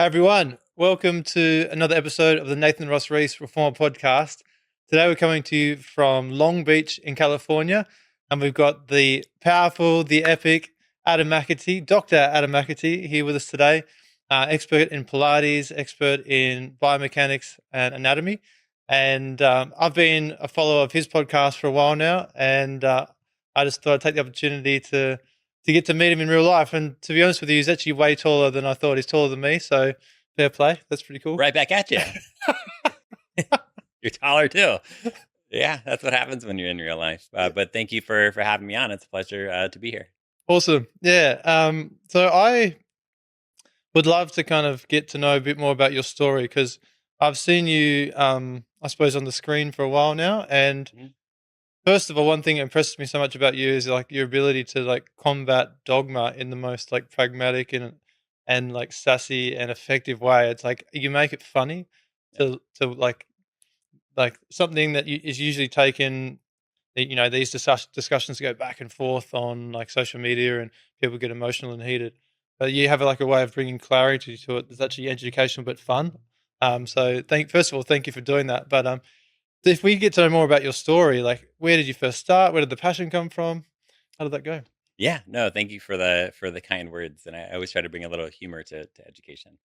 Hi everyone, welcome to another episode of the Nathan Ross Reese Reformer Podcast. Today we're coming to you from Long Beach in California, and we've got the powerful, the epic Adam Mcatee, Dr. Adam Mcatee, here with us today. Expert in Pilates, expert in biomechanics and anatomy. And I've been a follower of his podcast for a while now, and I just thought I'd take the opportunity to get to meet him in real life. And to be honest with you, he's actually way taller than I thought. He's taller than me, so fair play. That's pretty cool. Right back at you. You're taller too. Yeah, that's what happens when you're in real life. But thank you for having me on. It's a pleasure to be here. Awesome. Yeah. So I would love to kind of get to know a bit more about your story because I've seen you, I suppose, on the screen for a while now. And Mhm. first of all, one thing that impresses me so much about you is like your ability to like combat dogma in the most like pragmatic and like sassy and effective way. It's like you make it funny Yeah. to like something that is usually taken. These discussions go back and forth on like social media, and people get emotional and heated. But you have like a way of bringing clarity to it that's actually educational but fun. So first of all, thank you for doing that. But if we get to know more about your story, like where did you first start? Where did the passion come from? How did that go? Yeah, no, thank you for the kind words. And I always try to bring a little humor to education.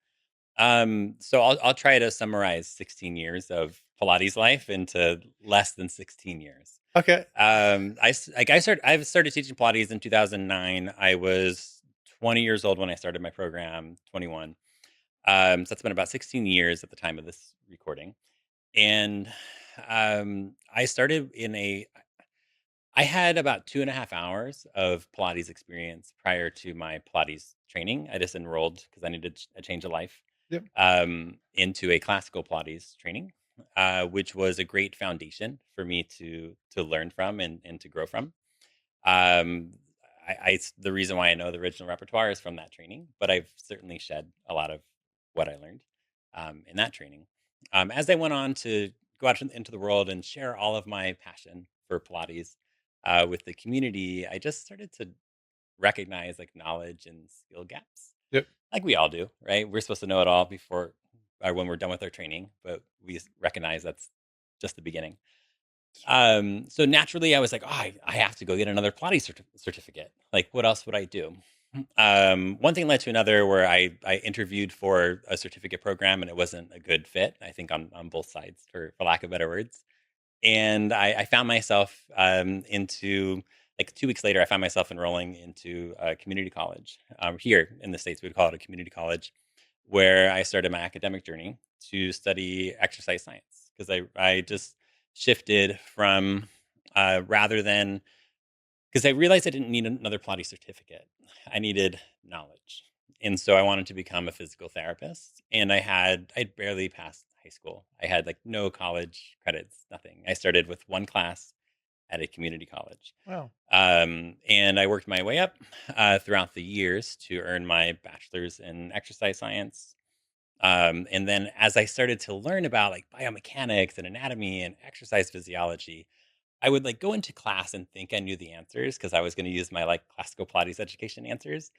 So I'll try to summarize 16 years of Pilates life into less than 16 years. Okay. I've started teaching Pilates in 2009. I was 20 years old when I started my program, 21. So that's been about 16 years at the time of this recording. And I started I had about 2.5 hours of Pilates experience prior to my Pilates training. I just enrolled because I needed a change of life Yep. into a classical Pilates training, which was a great foundation for me to learn from and to grow from. Um, the reason why I know the original repertoire is from that training, but I've certainly shed a lot of what I learned in that training. As I went on to go out into the world and share all of my passion for Pilates with the community, I just started to recognize like knowledge and skill gaps, Yep. like we all do, right? We're supposed to know it all before or when we're done with our training, but we recognize that's just the beginning. So naturally, I was like, oh, I have to go get another Pilates certificate. Like, what else would I do? One thing led to another where I interviewed for a certificate program and it wasn't a good fit, I think on both sides, for lack of better words. And I found myself into like 2 weeks later, I found myself enrolling into a community college. Here in the States, we'd call it a community college, where I started my academic journey to study exercise science because I just shifted from rather than because I realized I didn't need another Pilates certificate. I needed knowledge. And so I wanted to become a physical therapist. And I'd barely passed high school. I had like no college credits, nothing. I started with one class at a community college. Wow. And I worked my way up throughout the years to earn my bachelor's in exercise science. And then as I started to learn about like biomechanics and anatomy and exercise physiology, I would like go into class and think I knew the answers because I was going to use my like classical Pilates education answers.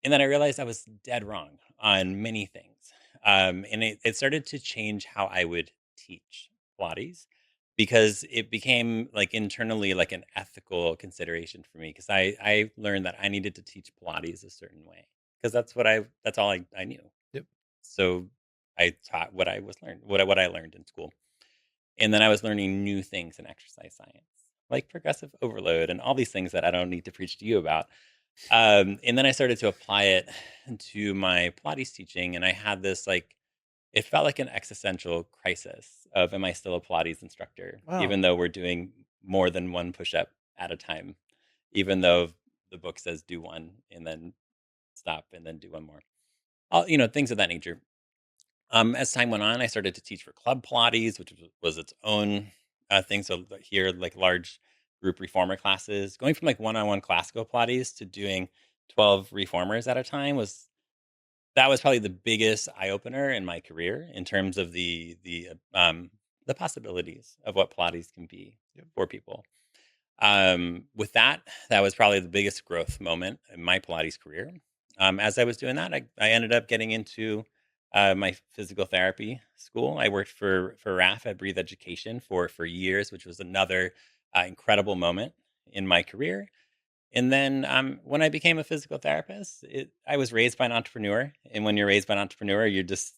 And then I realized I was dead wrong on many things. And it started to change how I would teach Pilates because it became like internally like an ethical consideration for me because I learned that I needed to teach Pilates a certain way because that's all I knew. Yep. So I taught what I was learned, what I learned in school. And then I was learning new things in exercise science, like progressive overload and all these things that I don't need to preach to you about. And then I started to apply it to my Pilates teaching. And I had this like, it felt like an existential crisis of, am I still a Pilates instructor? Wow. Even though we're doing more than one push up at a time, even though the book says do one and then stop and then do one more. Things of that nature. As time went on, I started to teach for Club Pilates, which was its own thing. So here, like large group reformer classes, going from like one-on-one classical Pilates to doing 12 reformers at a time was probably the biggest eye opener in my career in terms of the possibilities of what Pilates can be Yep. for people. With that was probably the biggest growth moment in my Pilates career. As I was doing that, I ended up getting into My physical therapy school. I worked for RAF at Breathe Education for years, which was another incredible moment in my career. And then when I became a physical therapist, I was raised by an entrepreneur. And when you're raised by an entrepreneur, you're just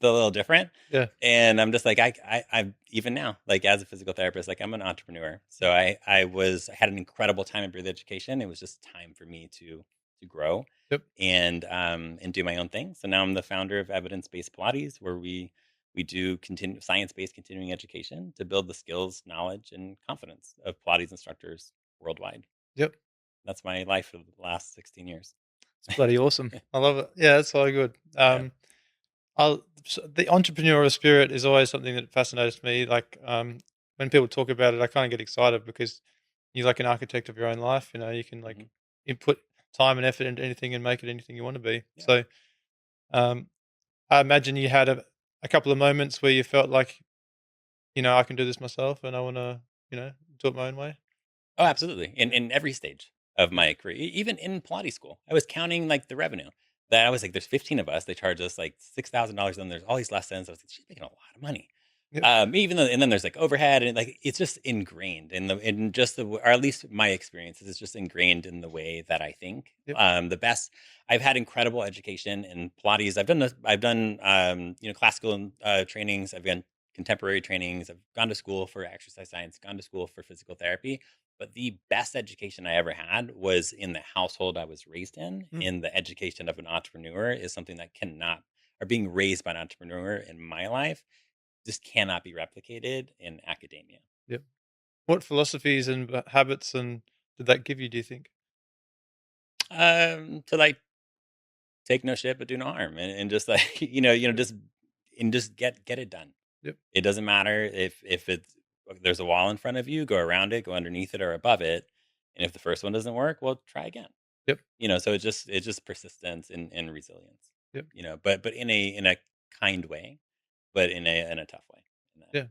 a little different. Yeah. And I'm just like I even now, like as a physical therapist, like I'm an entrepreneur. So I had an incredible time at Breathe Education. It was just time for me to grow Yep. and do my own thing. So now I'm the founder of Evidence Based Pilates, where we do science based continuing education to build the skills, knowledge, and confidence of Pilates instructors worldwide. Yep. That's my life for the last 16 years. It's bloody awesome. I love it. Yeah, it's so good. Yeah. The entrepreneurial spirit is always something that fascinates me. Like when people talk about it, I kind of get excited because you're like an architect of your own life. You know, you can like Mhm. input time and effort into anything and make it anything you want to be. Yeah. So um, I imagine you had a couple of moments where you felt like, I can do this myself and I want to, do it my own way. Oh, absolutely. In Yeah. in every stage of Yeah. my career, even in Pilates school, I was counting like the revenue. That I was like, there's 15 of us. They charge us like $6,000, and there's all these lessons. I was like, she's making a lot of money. Yep. Even though, and then there's like overhead, and like it's just ingrained in just or at least my experiences, it's just ingrained in the way that I think. Yep. The best, I've had incredible education in Pilates. I've done classical trainings. I've done contemporary trainings. I've gone to school for exercise science, gone to school for physical therapy. But the best education I ever had was in the household I was raised in. Mm. In the education of an entrepreneur is something that cannot, or being raised by an entrepreneur in my life, just cannot be replicated in academia. Yep. What philosophies and habits and did that give you? Do you think? To like take no shit but do no harm, and just like just get it done. Yep. It doesn't matter if it's there's a wall in front of you, go around it, go underneath it or above it, and if the first one doesn't work, well, try again. Yep. So it's just persistence and resilience. Yep. But in a kind way, but in a tough way. And Yeah.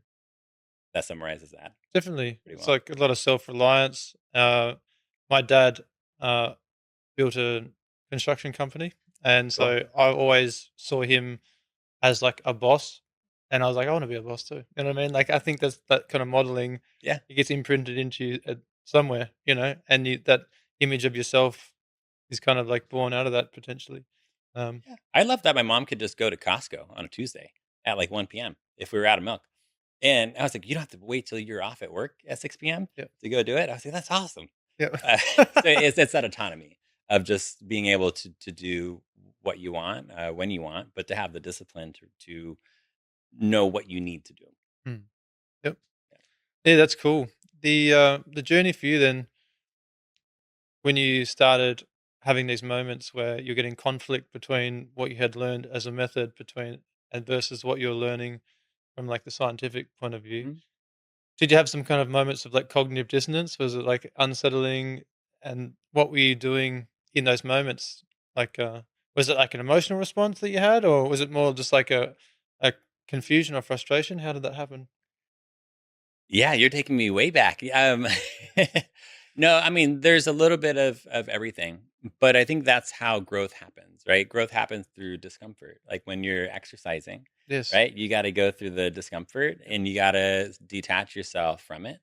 that summarizes that Definitely. pretty It's well. like a lot of self-reliance. My dad built a construction company, and Cool. so I always saw him as like a boss, and I was like, I want to be a boss too. You know what I mean? Like I think that's that kind of modeling. Yeah. It gets imprinted into you somewhere, and that image of yourself is kind of like born out of that potentially. Um, Yeah. I love that my mom could just go to Costco on a Tuesday at like 1 p.m. if we were out of milk. And I was like, you don't have to wait till you're off at work at 6 p.m. yeah, to go do it. I was like, that's awesome. yeah, So it's that autonomy of just being able to do what you want when you want, but to have the discipline to know what you need to do. Mm, yep, yeah. That's cool. The journey for you then, when you started having these moments where you're getting conflict between what you had learned as a method between and versus what you're learning from like the scientific point of view. Mhm. Did you have some kind of moments of like cognitive dissonance? Was it like unsettling? And what were you doing in those moments? Like, was it like an emotional response that you had, or was it more just like a confusion or frustration? How did that happen? Yeah, you're taking me way back. No, I mean, there's a little bit of everything, but I think that's how growth happens, right? Growth happens through discomfort. Like when you're exercising, Yes. right? You got to go through the discomfort Yep. and you got to detach yourself from it.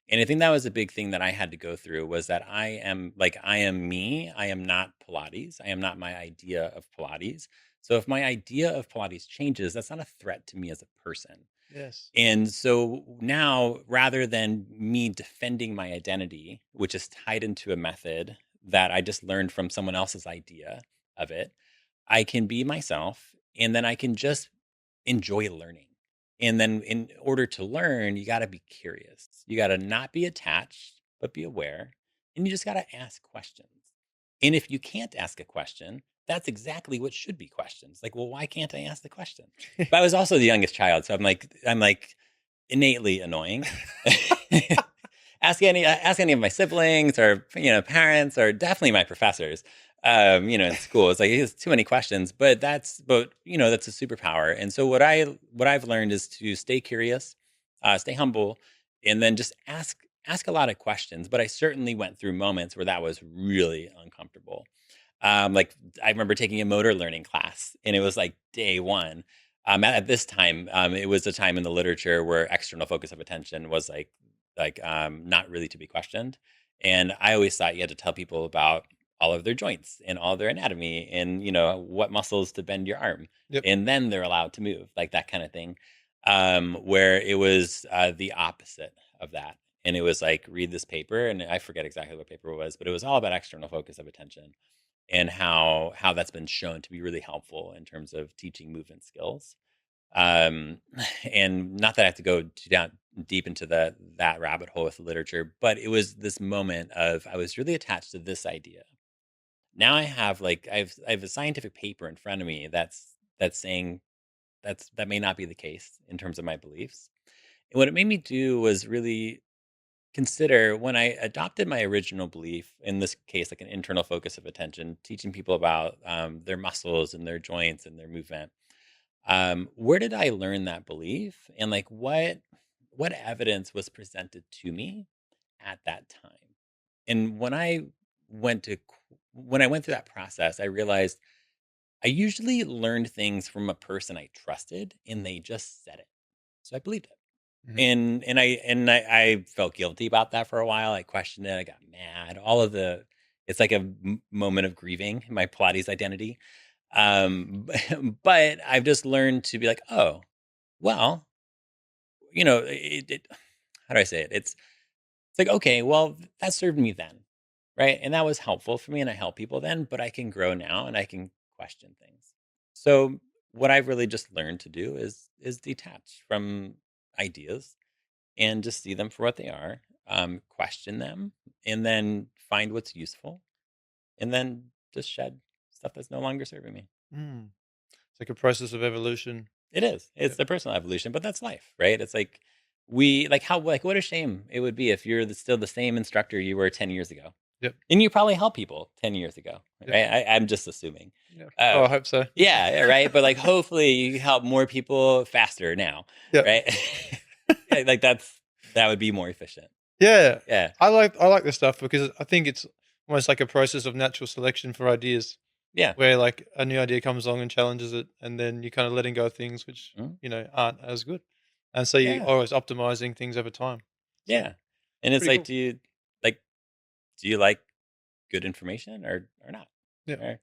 And I think that was a big thing that I had to go through was that I am me. I am not Pilates. I am not my idea of Pilates. So if my idea of Pilates changes, that's not a threat to me as a person. Yes. And so now, rather than me defending my identity, which is tied into a method that I just learned from someone else's idea of it, I can be myself and then I can just enjoy learning. And then, in order to learn, you got to be curious. You got to not be attached, but be aware. And you just got to ask questions. And if you can't ask a question, that's exactly what should be questions. Like, well, why can't I ask the question? But I was also the youngest child, so I'm like innately annoying. Ask any of my siblings or parents or definitely my professors. In school, it's like it's too many questions, but that's a superpower. And so what I've learned is to stay curious, stay humble, and then just ask a lot of questions. But I certainly went through moments where that was really uncomfortable. Like I remember taking a motor learning class, and it was like day one. At this time, it was a time in the literature where external focus of attention was not really to be questioned. And I always thought you had to tell people about all of their joints and all of their anatomy, and what muscles to bend your arm, Yep. and then they're allowed to move, like that kind of thing. Where it was the opposite of that. And it was like, read this paper, and I forget exactly what paper it was, but it was all about external focus of attention and how that's been shown to be really helpful in terms of teaching movement skills. Um, and not that I have to go too down deep into that rabbit hole with the literature, but it was this moment of I was really attached to this idea. Now I have I have a scientific paper in front of me that's saying that may not be the case in terms of my beliefs. And what it made me do was really consider when I adopted my original belief, in this case, like an internal focus of attention, teaching people about their muscles and their joints and their movement. Where did I learn that belief, and like what evidence was presented to me at that time? And when I went through that process, I realized I usually learned things from a person I trusted, and they just said it, so I believed it. Mhm. And I felt guilty about that for a while. I questioned it. I got mad. It's like a moment of grieving my Pilates identity. But I've just learned to be like, oh, well, how do I say it? It's like, okay, well, that served me then, right? And that was helpful for me, and I help people then. But I can grow now, and I can question things. So what I've really just learned to do is detach from ideas and just see them for what they are, question them, and then find what's useful, and then just shed stuff that's no longer serving me. Mm. It's like a process of evolution. It is. It's Yep. the personal evolution, but that's life, right? It's like we like how like what a shame it would be if you're still the same instructor you were 10 years ago, Yep. and you probably helped people 10 years ago, Yep. right? I'm just assuming. Yeah. Oh, Uh, I hope so. yeah, yeah, right. But like, hopefully, you help more people faster now, Yep. right? Yeah, like that would be more efficient. Yeah. Yeah, I like this stuff because I think it's almost like a process of natural selection for ideas, yeah. where like a new idea comes along and challenges it, and then you kind of letting go of things which Mm, aren't as good, and so you're yeah, always optimizing things over time. So yeah. And it's pretty like, cool. like do you like good information or not? Yeah. Right?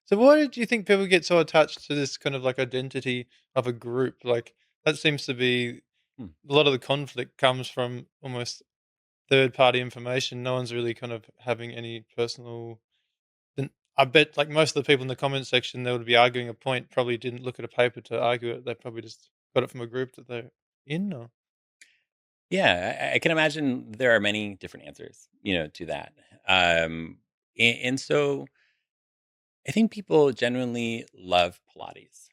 So why did you think people get so attached to this kind of like identity of a group? Like that seems to be Hmm. a lot of the conflict comes from almost third party information. No one's really kind of having any personal. Then I bet like most of the people in the comment section they would be arguing a point probably didn't look at a paper to argue it. They probably just got it from a group that they're in. Or Yeah, I can imagine there are many different answers, to that. And so I think people genuinely love Pilates,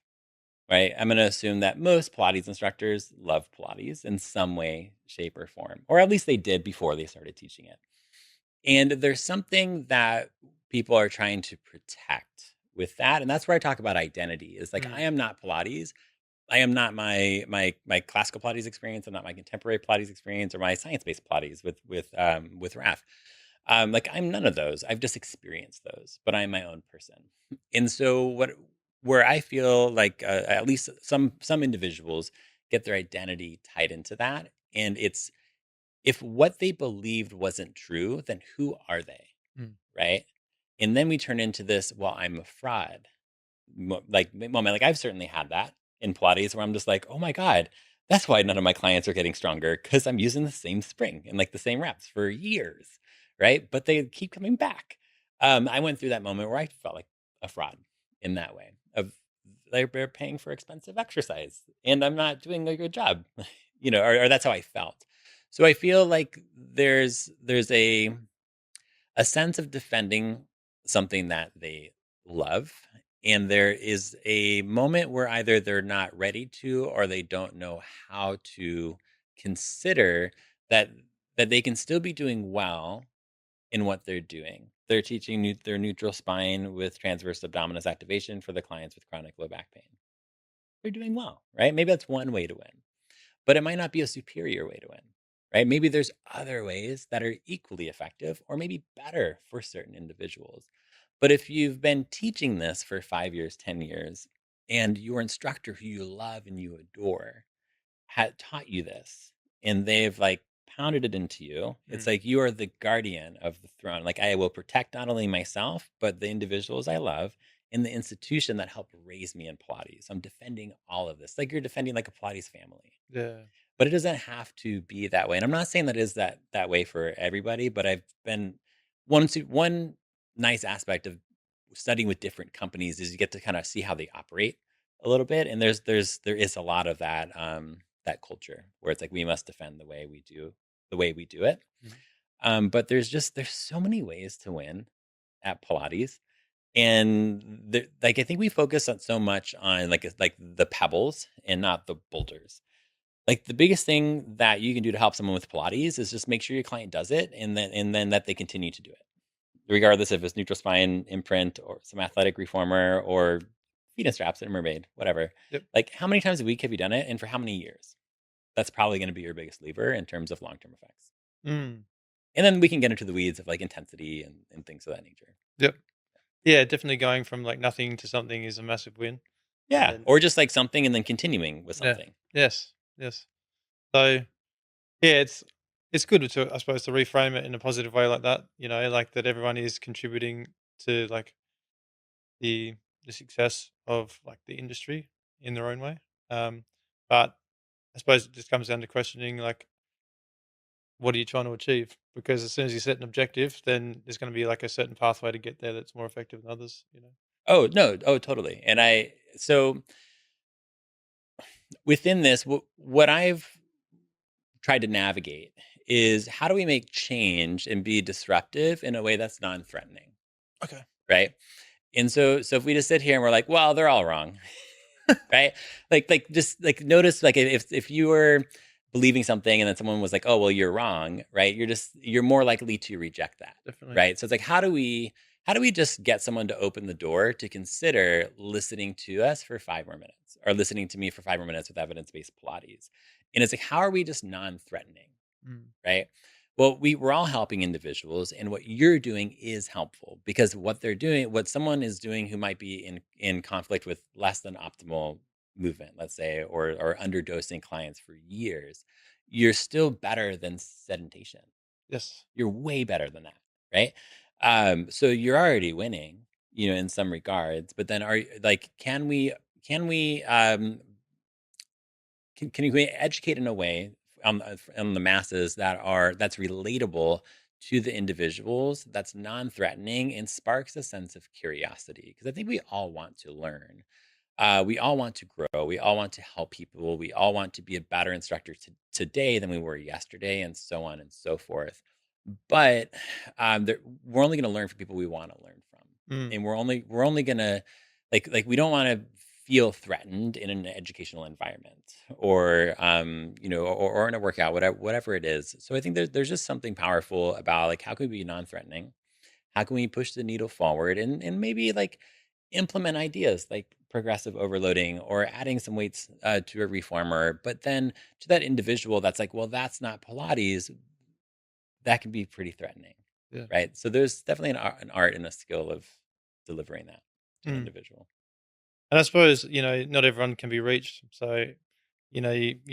right? I'm going to assume that most Pilates instructors love Pilates in some way, shape, or form, or at least they did before they started teaching it. And there's something that people are trying to protect with that. And that's where I talk about identity is like, I mm, am not Pilates. I am not my classical Pilates experience. I'm not my contemporary Pilates experience or my science-based Pilates with RAF. Like I'm none of those. I've just experienced those, but I'm my own person. And so where I feel like at least some individuals get their identity tied into that, and it's if what they believed wasn't true, then who are they, mm, right? And then we turn into this. Well, I'm a fraud moment. Like I've certainly had that in Pilates where I'm just like, oh my God, that's why none of my clients are getting stronger because I'm using the same spring and like the same reps for years. Right. But they keep coming back. I went through that moment where I felt like a fraud in that way of they're paying for expensive exercise and I'm not doing a good job, or that's how I felt. So I feel like there's a sense of defending something that they love. And there is a moment where either they're not ready to or they don't know how to consider that they can still be doing well in what they're doing. They're teaching their neutral spine with transverse abdominis activation for the clients with chronic low back pain. They're doing well, right? Maybe that's one way to win, but it might not be a superior way to win. right? Maybe there's other ways that are equally effective or maybe better for certain individuals. But if you've been teaching this for 5 years, 10 years, and your instructor who you love and you adore had taught you this and they've like pounded it into you, it's Mm. like you are the guardian of the throne. Like I will protect not only myself, but the individuals I love and the institution that helped raise me in Pilates. I'm defending all of this. Like you're defending like a Pilates family. Yeah. But it doesn't have to be that way, and I'm not saying that is that way for everybody, but I've been one nice aspect of studying with different companies is you get to kinda see how they operate a little bit, and there is a lot of that, that culture where it's like we must defend the way we do it. Mm. But there's so many ways to win at Pilates, and like, I think we focus on so much on, like, the pebbles and not the boulders. Like, the biggest thing that you can do to help someone with Pilates is just make sure your client does it and then that they continue to do it, regardless if it's neutral spine imprint or some athletic reformer or feet and straps and a mermaid, whatever. Yep. Like, how many times a week have you done it, and for how many years? That's probably gonna be your biggest lever in terms of long-term effects. Mm. And then we can get into the weeds of, like, intensity and things of that nature. Yep. Yeah, definitely going from like nothing to something is a massive win. Yeah, And or just, like, something and then continuing with yeah. something. Yes. Yes. So yeah, it's good to I suppose to reframe it in a positive way like that. Like that everyone is contributing to like the the success of like the industry in their own way. But I suppose it just comes down to questioning like what are you trying to achieve? Because as soon as you set an objective, then there's going to be like a certain pathway to get there that's more effective than others. Oh, no. Oh, totally. And so within this, what I've tried to navigate is how do we make change and be disruptive in a way that's non-threatening, Okay. right? And so if we just sit here and we're like, well, they're all wrong, right? Like just like notice like if you were believing something and then someone was like, oh well, you're wrong, right? You're more likely to reject that, Definitely. right? So it's like how do we just get someone to open the door to consider listening to us for 5 more minutes or listening to me for 5 more minutes with evidence-based Pilates? And it's like, how are we just non-threatening? Mm. Right? Well, we're all helping individuals, and what you're doing is helpful because what someone is doing who might be in conflict with less than optimal movement, let's say, or underdosing clients for years, you're still better than sedation. Yes. You're way better than that, right? So you're already winning, in some regards. But then, can we educate in a way on the masses that's relatable to the individuals, that's non-threatening and sparks a sense of curiosity? Because I think we all want to learn. We all want to grow. We all want to help people. We all want to be a better instructor today than we were yesterday, and so on and so forth. But we're only going to learn from people we want to learn from, Mm. and we're only going to like we don't want to feel threatened in an educational environment or in a workout, whatever it is. So I think there's just something powerful about like how can we be non-threatening? How can we push the needle forward and maybe like implement ideas like progressive overloading or adding some weights to a reformer, but then to that individual that's like, well, that's not Pilates, that can be pretty threatening, Yeah. right? So there's definitely an art and a skill of delivering that to an Mm. individual. And I suppose, not everyone can be reached. So, you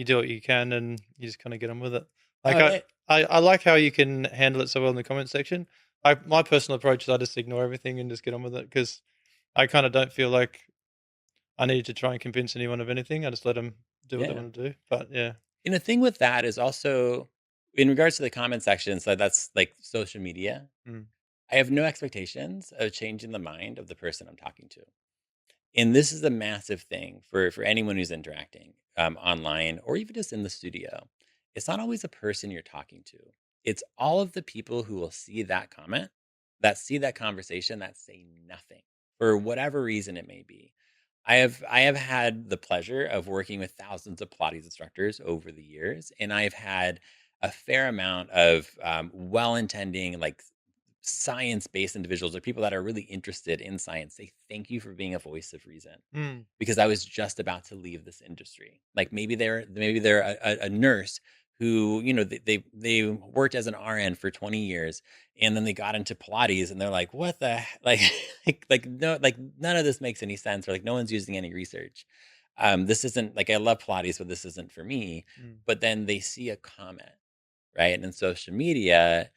do what you can and you just kind of get on with it. Like Oh, yeah. I like how you can handle it so well in the comment section. My personal approach is I just ignore everything and just get on with it because I kind of don't feel like I need to try and convince anyone of anything. I just let them do what they Yeah. want to do. But yeah. And the thing with that is also in regards to the comment section, so that's like social media. Mm. I have no expectations of changing the mind of the person I'm talking to. And this is a massive thing for anyone who's interacting online or even just in the studio. It's not always a person you're talking to. It's all of the people who will see that comment, that see that conversation, that say nothing for whatever reason it may be. I have had the pleasure of working with thousands of Pilates instructors over the years, and I've had a fair amount of well-intending, like science-based individuals or people that are really interested in science say thank you for being a voice of reason Mm. because I was just about to leave this industry. Like maybe they're a nurse who, they worked as an RN for 20 years, and then they got into Pilates, and they're like, what the no, like none of this makes any sense, or like no one's using any research. This isn't like, I love Pilates, but this isn't for me. Mm. But then they see a comment, right? And in social media,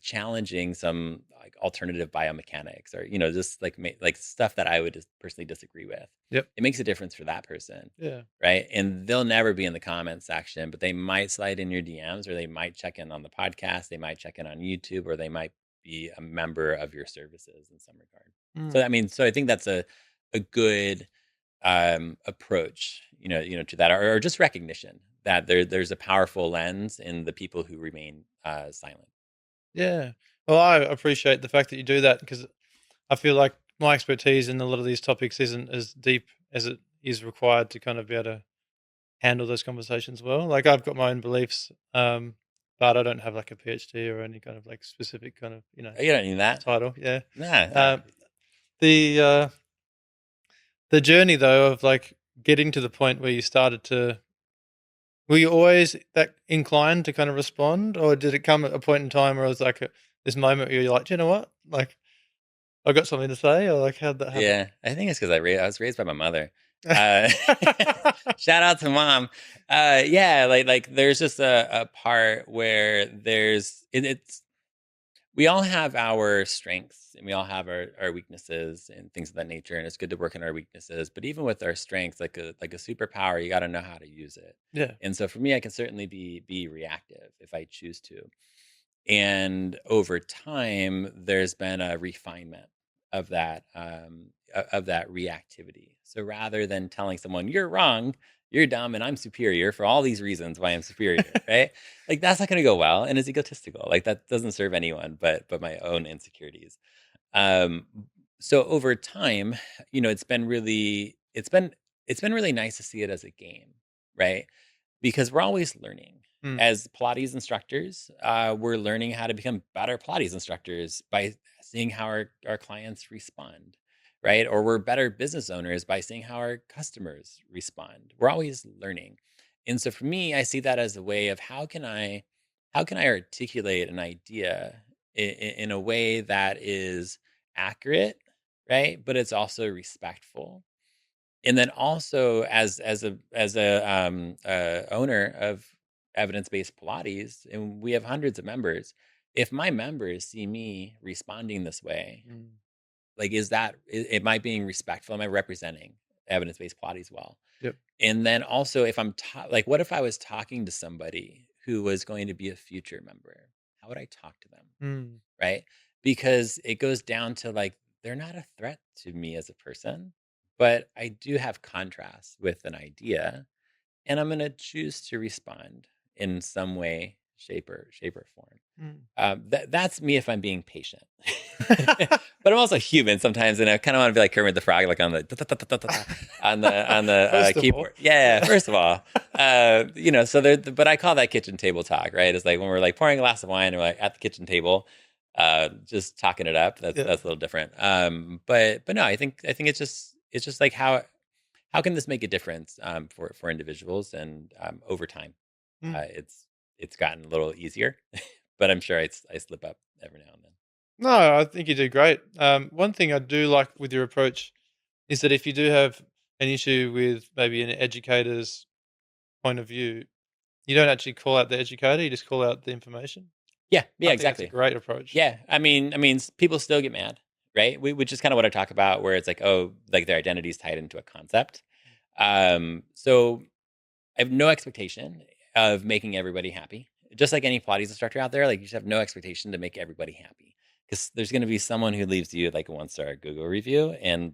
challenging some like alternative biomechanics, or just like like stuff that I would just personally disagree with. Yep. It makes a difference for that person, Yeah. right? And they'll never be in the comment section, but they might slide in your DMs, or they might check in on the podcast, they might check in on YouTube, or they might be a member of your services in some regard. Mm. So I mean, so I think that's a good approach, to that, or just recognition that there's a powerful lens in the people who remain silent. Yeah. Well, I appreciate the fact that you do that, because I feel like my expertise in a lot of these topics isn't as deep as it is required to kind of be able to handle those conversations well. Like, I've got my own beliefs, but I don't have like a PhD or any kind of like specific kind of You don't need that. title. Yeah. Nah, Uh, the the journey though of like getting to the point where you started to, were you always that inclined to kind of respond, or did it come at a point in time where it was like this moment where you're like, "Do you know what? Like, I got something to say," or like, how'd that happen? yeah, I think it's because I was raised by my mother. Uh, Shout out to mom. Yeah, like there's just a part where it's we all have our strengths, and we all have our weaknesses and things of that nature. And it's good to work on our weaknesses. But even with our strengths, like a superpower, you got to know how to use it. Yeah. And so for me, I can certainly be reactive if I choose to. And over time, there's been a refinement of that reactivity. So rather than telling someone you're wrong, you're dumb, and I'm superior for all these reasons why I'm superior, right? Like that's not going to go well, and it's egotistical. Like that doesn't serve anyone but my own insecurities. Um, so over time, it's been really nice to see it as a game, right? Because we're always learning. Mm. As Pilates instructors, we're learning how to become better Pilates instructors by seeing how our clients respond, right? Or we're better business owners by seeing how our customers respond. We're always learning. And so for me, I see that as a way of how can I articulate an idea in a way that is accurate, right? But it's also respectful. And then also as a owner of evidence-based Pilates, and we have hundreds of members, if my members see me responding this way, Mm. like am I being respectful? Am I representing evidence-based Pilates well? Yep. And then also, if like, what if I was talking to somebody who was going to be a future member? How would I talk to them? Mm. Right? Because it goes down to like, they're not a threat to me as a person, but I do have contrast with an idea, and I'm going to choose to respond in some way, shape or form. Mm. That's me if I'm being patient. But I'm also human sometimes, and I kind of want to be like Kermit the Frog, like on the First of all. keyboard. Yeah, first of all, So but I call that kitchen table talk, right? It's like when we're like pouring a glass of wine, and we're like at the kitchen table, just talking it up. That's Yeah. that's a little different. But no, I think it's just like how can this make a difference for individuals, and over time, Mm. it's gotten a little easier, but I'm sure I slip up every now and then. No, I think you did great. One thing I do like with your approach is that if you do have an issue with maybe an educator's point of view, you don't actually call out the educator, you just call out the information. Yeah, I yeah, think that's a exactly. great approach. Yeah, I mean, people still get mad, right? Which is kind of what I talk about, where it's like, oh, like their identity is tied into a concept. So I have no expectation of making everybody happy. Just like any Pilates instructor out there, like you should have no expectation to make everybody happy, because there's going to be someone who leaves you like a 1-star Google review, and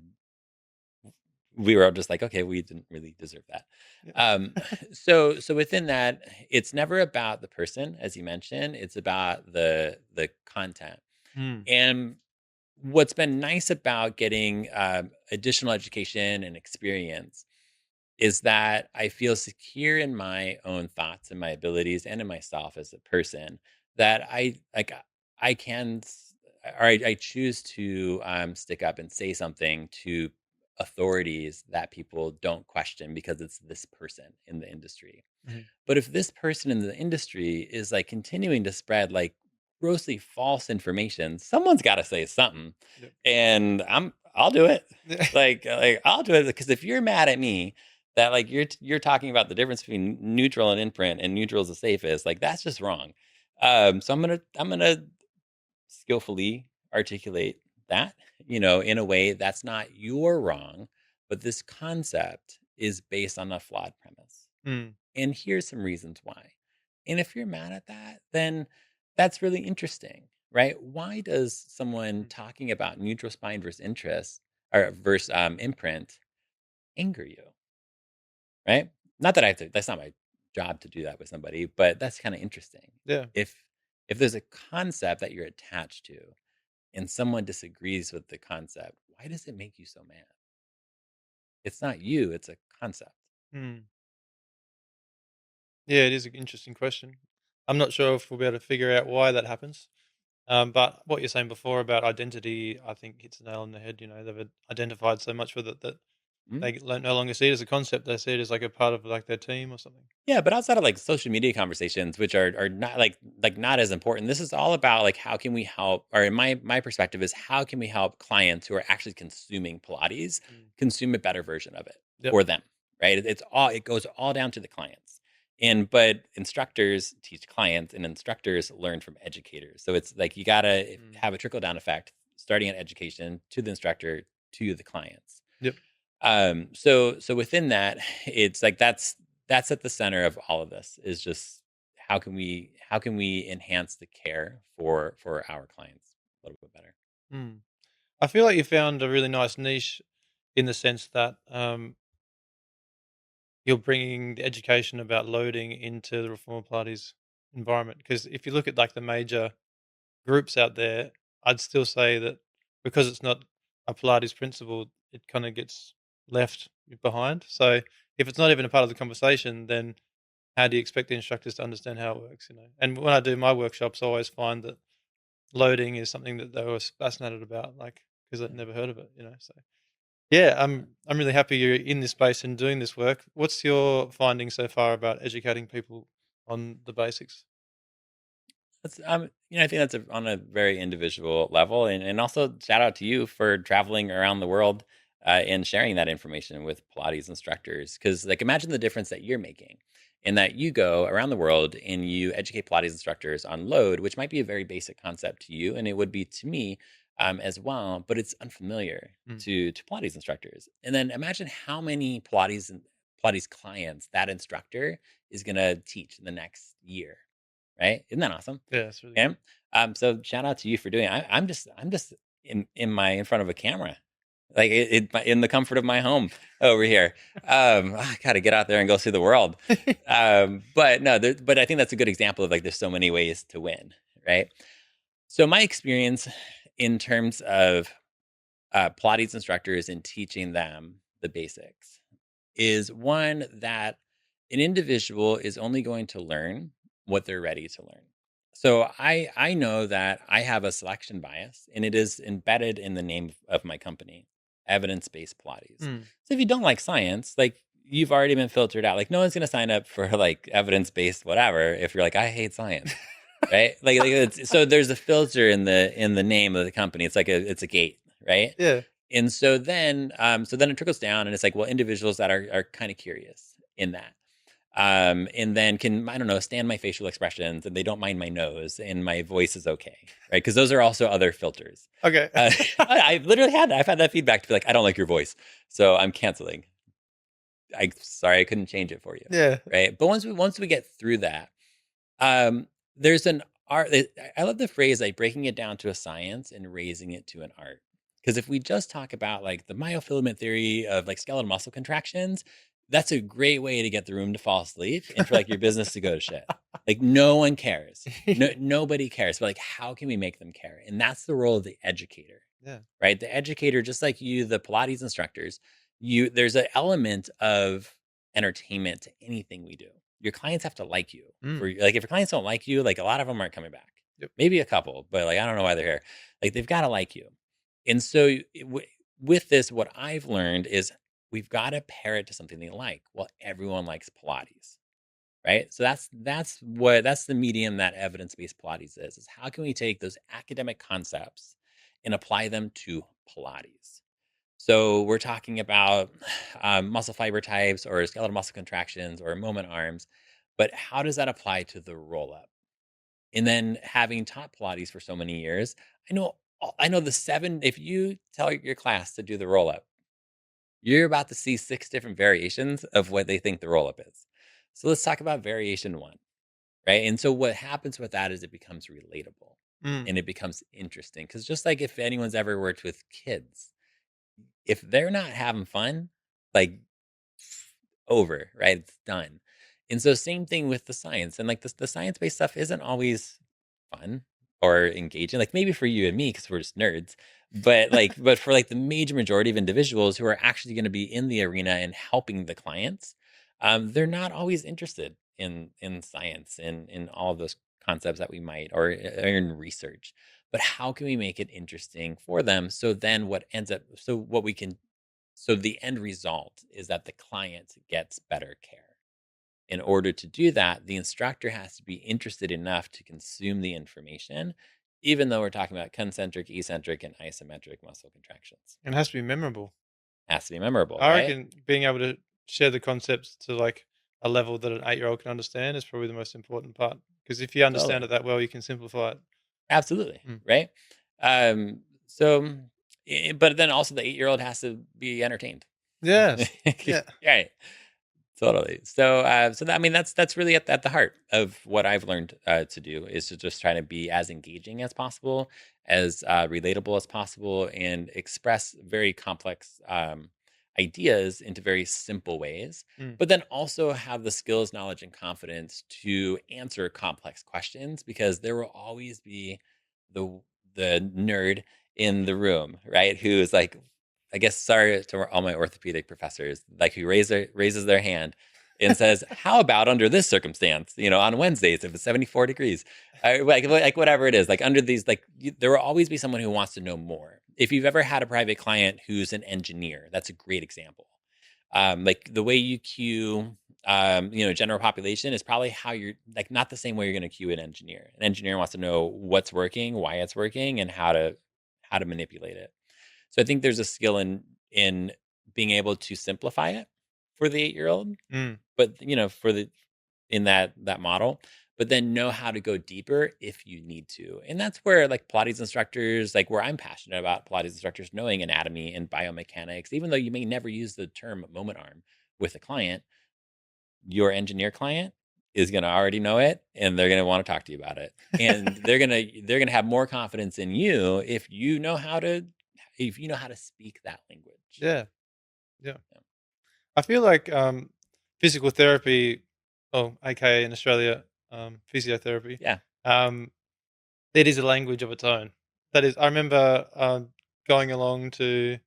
we were all just like, okay, we didn't really deserve that. Yeah. So within that, it's never about the person, as you mentioned. It's about the content. Mm. And what's been nice about getting additional education and experience is that I feel secure in my own thoughts and my abilities, and in myself as a person, that I can or I choose to stick up and say something to authorities that people don't question because it's this person in the industry. Mhm. But if this person in the industry is like continuing to spread like grossly false information, someone's got to say something. Yep. And I'll do it. Yeah. Like I'll do it because if you're mad at me that like you're talking about the difference between neutral and imprint and neutral is the safest, like that's just wrong. So I'm gonna skillfully articulate that, in a way that's not you're wrong, but this concept is based on a flawed premise. Mm. And here's some reasons why. And if you're mad at that, then that's really interesting, right? Why does someone Mm. talking about neutral spine versus interest or versus imprint anger you, right? Not that I have to, that's not my job to do that with somebody, but that's kind of interesting. Yeah. If if there's a concept that you're attached to and someone disagrees with the concept, why does it make you so mad? It's not you, it's a concept. Mm. Yeah, it is an interesting question. I'm not sure if we'll be able to figure out why that happens. But what you're saying before about identity, I think hits the nail on the head. They've identified so much with it that Mm. they no longer see it as a concept. They see it as like a part of like their team or something. Yeah, but outside of like social media conversations, which are not like not as important, this is all about like how can we help, or in my perspective is how can we help clients who are actually consuming Pilates Mm. consume a better version of it Yep. for them, right? It goes all down to the clients. And but instructors teach clients and instructors learn from educators. So it's like you gotta Mm. have a trickle down effect starting at education to the instructor to the clients. Yep. So within that, it's like that's at the center of all of this is just how can we enhance the care for our clients a little bit better. Mm. I feel like you found a really nice niche in the sense that you're bringing the education about loading into the Reformer Pilates environment. Because if you look at like the major groups out there, I'd still say that because it's not a Pilates principle, it kind of gets left behind. So if it's not even a part of the conversation, then how do you expect the instructors to understand how it works? And when I do my workshops, I always find that loading is something that they were fascinated about, like because I'd Yeah. never heard of it. So yeah, I'm really happy you're in this space and doing this work. What's your findings so far about educating people on the basics? That's I think that's on a very individual level, and also shout out to you for traveling around the world and sharing that information with Pilates instructors. Because like imagine the difference that you're making, in that you go around the world and you educate Pilates instructors on load, which might be a very basic concept to you, and it would be to me as well, but it's unfamiliar Mm. to Pilates instructors. And then imagine how many Pilates clients that instructor is going to teach in the next year, right? Isn't that awesome? Yeah, it's really Yeah. good. So shout out to you for doing it. I'm just in front of a camera, like in the comfort of my home over here. I got to get out there and go see the world. But no, but I think that's a good example of like there's so many ways to win, right? So my experience in terms of Pilates instructors and teaching them the basics is one that an individual is only going to learn what they're ready to learn. So I know that I have a selection bias, and it is embedded in the name of my company, Evidence Based Pilates. Mm. So if you don't like science, like you've already been filtered out. Like no one's going to sign up for like evidence based whatever if you're like I hate science, right? So there's a filter in the name of the company. It's a gate, right? Yeah. And so then it trickles down, and it's like, well, individuals that are kind of curious in that, and then can I don't know stand my facial expressions, and they don't mind my nose, and my voice is okay, right? Because those are also other filters. Okay. I've literally I've had that feedback to be like, I don't like your voice, so I'm canceling. I sorry, I couldn't change it for you, Yeah. right? But once we get through that, there's an art. I love the phrase like breaking it down to a science and raising it to an art. Because if we just talk about like the myofilament theory of like skeletal muscle contractions, that's a great way to get the room to fall asleep and for like your business to go to shit. Like no one cares. No, nobody cares. But like, how can we make them care? And that's the role of the educator, Yeah. right? The educator, just like you, the Pilates instructors, there's an element of entertainment to anything we do. Your clients have to like you. Mm. Like if your clients don't like you, like a lot of them aren't coming back. Yep. Maybe a couple, but like I don't know why they're here. Like they've got to like you. And so with this, what I've learned is we've got to pair it to something they like. Well, everyone likes Pilates. right? So that's the medium that evidence-based Pilates is how can we take those academic concepts and apply them to Pilates? So we're talking about muscle fiber types or skeletal muscle contractions or moment arms, but how does that apply to the roll up? And then having taught Pilates for so many years, I know the seven. If you tell your class to do the roll up, you're about to see 6 different variations of what they think the roll up is. So let's talk about variation 1, right? And so what happens with that is it becomes relatable Mm. and it becomes interesting because just like if anyone's ever worked with kids, if they're not having fun, like over, right? It's done. And so same thing with the science. And like the science-based stuff isn't always fun or engaging. Like maybe for you and me, because we're just nerds. But for like the major majority of individuals who are actually going to be in the arena and helping the clients, they're not always interested in science and in all of those concepts that we might or in research. But how can we make it interesting for them? So then what ends up so what we can so the end result is that the client gets better care. In order to do that, the instructor has to be interested enough to consume the information, even though we're talking about concentric, eccentric, and isometric muscle contractions. It has to be memorable. Has to be memorable, I right? reckon being able to share the concepts to like a level that an 8-year-old can understand is probably the most important part. Because if you understand Totally. it that well, you can simplify it. Absolutely. Mm. Right. So, but then also the 8-year-old has to be entertained. Yes. Yeah. Right. Totally. So that, I mean, that's really at the heart of what I've learned to do is to just try to be as engaging as possible, as relatable as possible, and express very complex ideas into very simple ways. Mm. But then also have the skills, knowledge, and confidence to answer complex questions because there will always be the the nerd in the room, right? Who is like, I guess sorry to all my orthopedic professors, like who raises their hand and says, "How about under this circumstance? You know, on Wednesdays if it's 74 degrees, like whatever it is. Like under these, there will always be someone who wants to know more. If you've ever had a private client who's an engineer, that's a great example. Like the way you cue, general population is probably how you're like not the same way you're going to cue an engineer. An engineer wants to know what's working, why it's working, and how to manipulate it. So I think there's a skill in being able to simplify it for the 8-year-old, Mm. but for the in that model, but then know how to go deeper if you need to. And that's where like Pilates instructors, like where I'm passionate about Pilates instructors knowing anatomy and biomechanics, even though you may never use the term moment arm with a client, your engineer client is going to already know it and they're going to want to talk to you about it. And they're going to have more confidence in you if you know how to speak that language. Yeah. Yeah. Yeah. I feel like physical therapy, oh, aka in Australia, physiotherapy, Yeah. um, it is a language of its own. That is, I remember going along to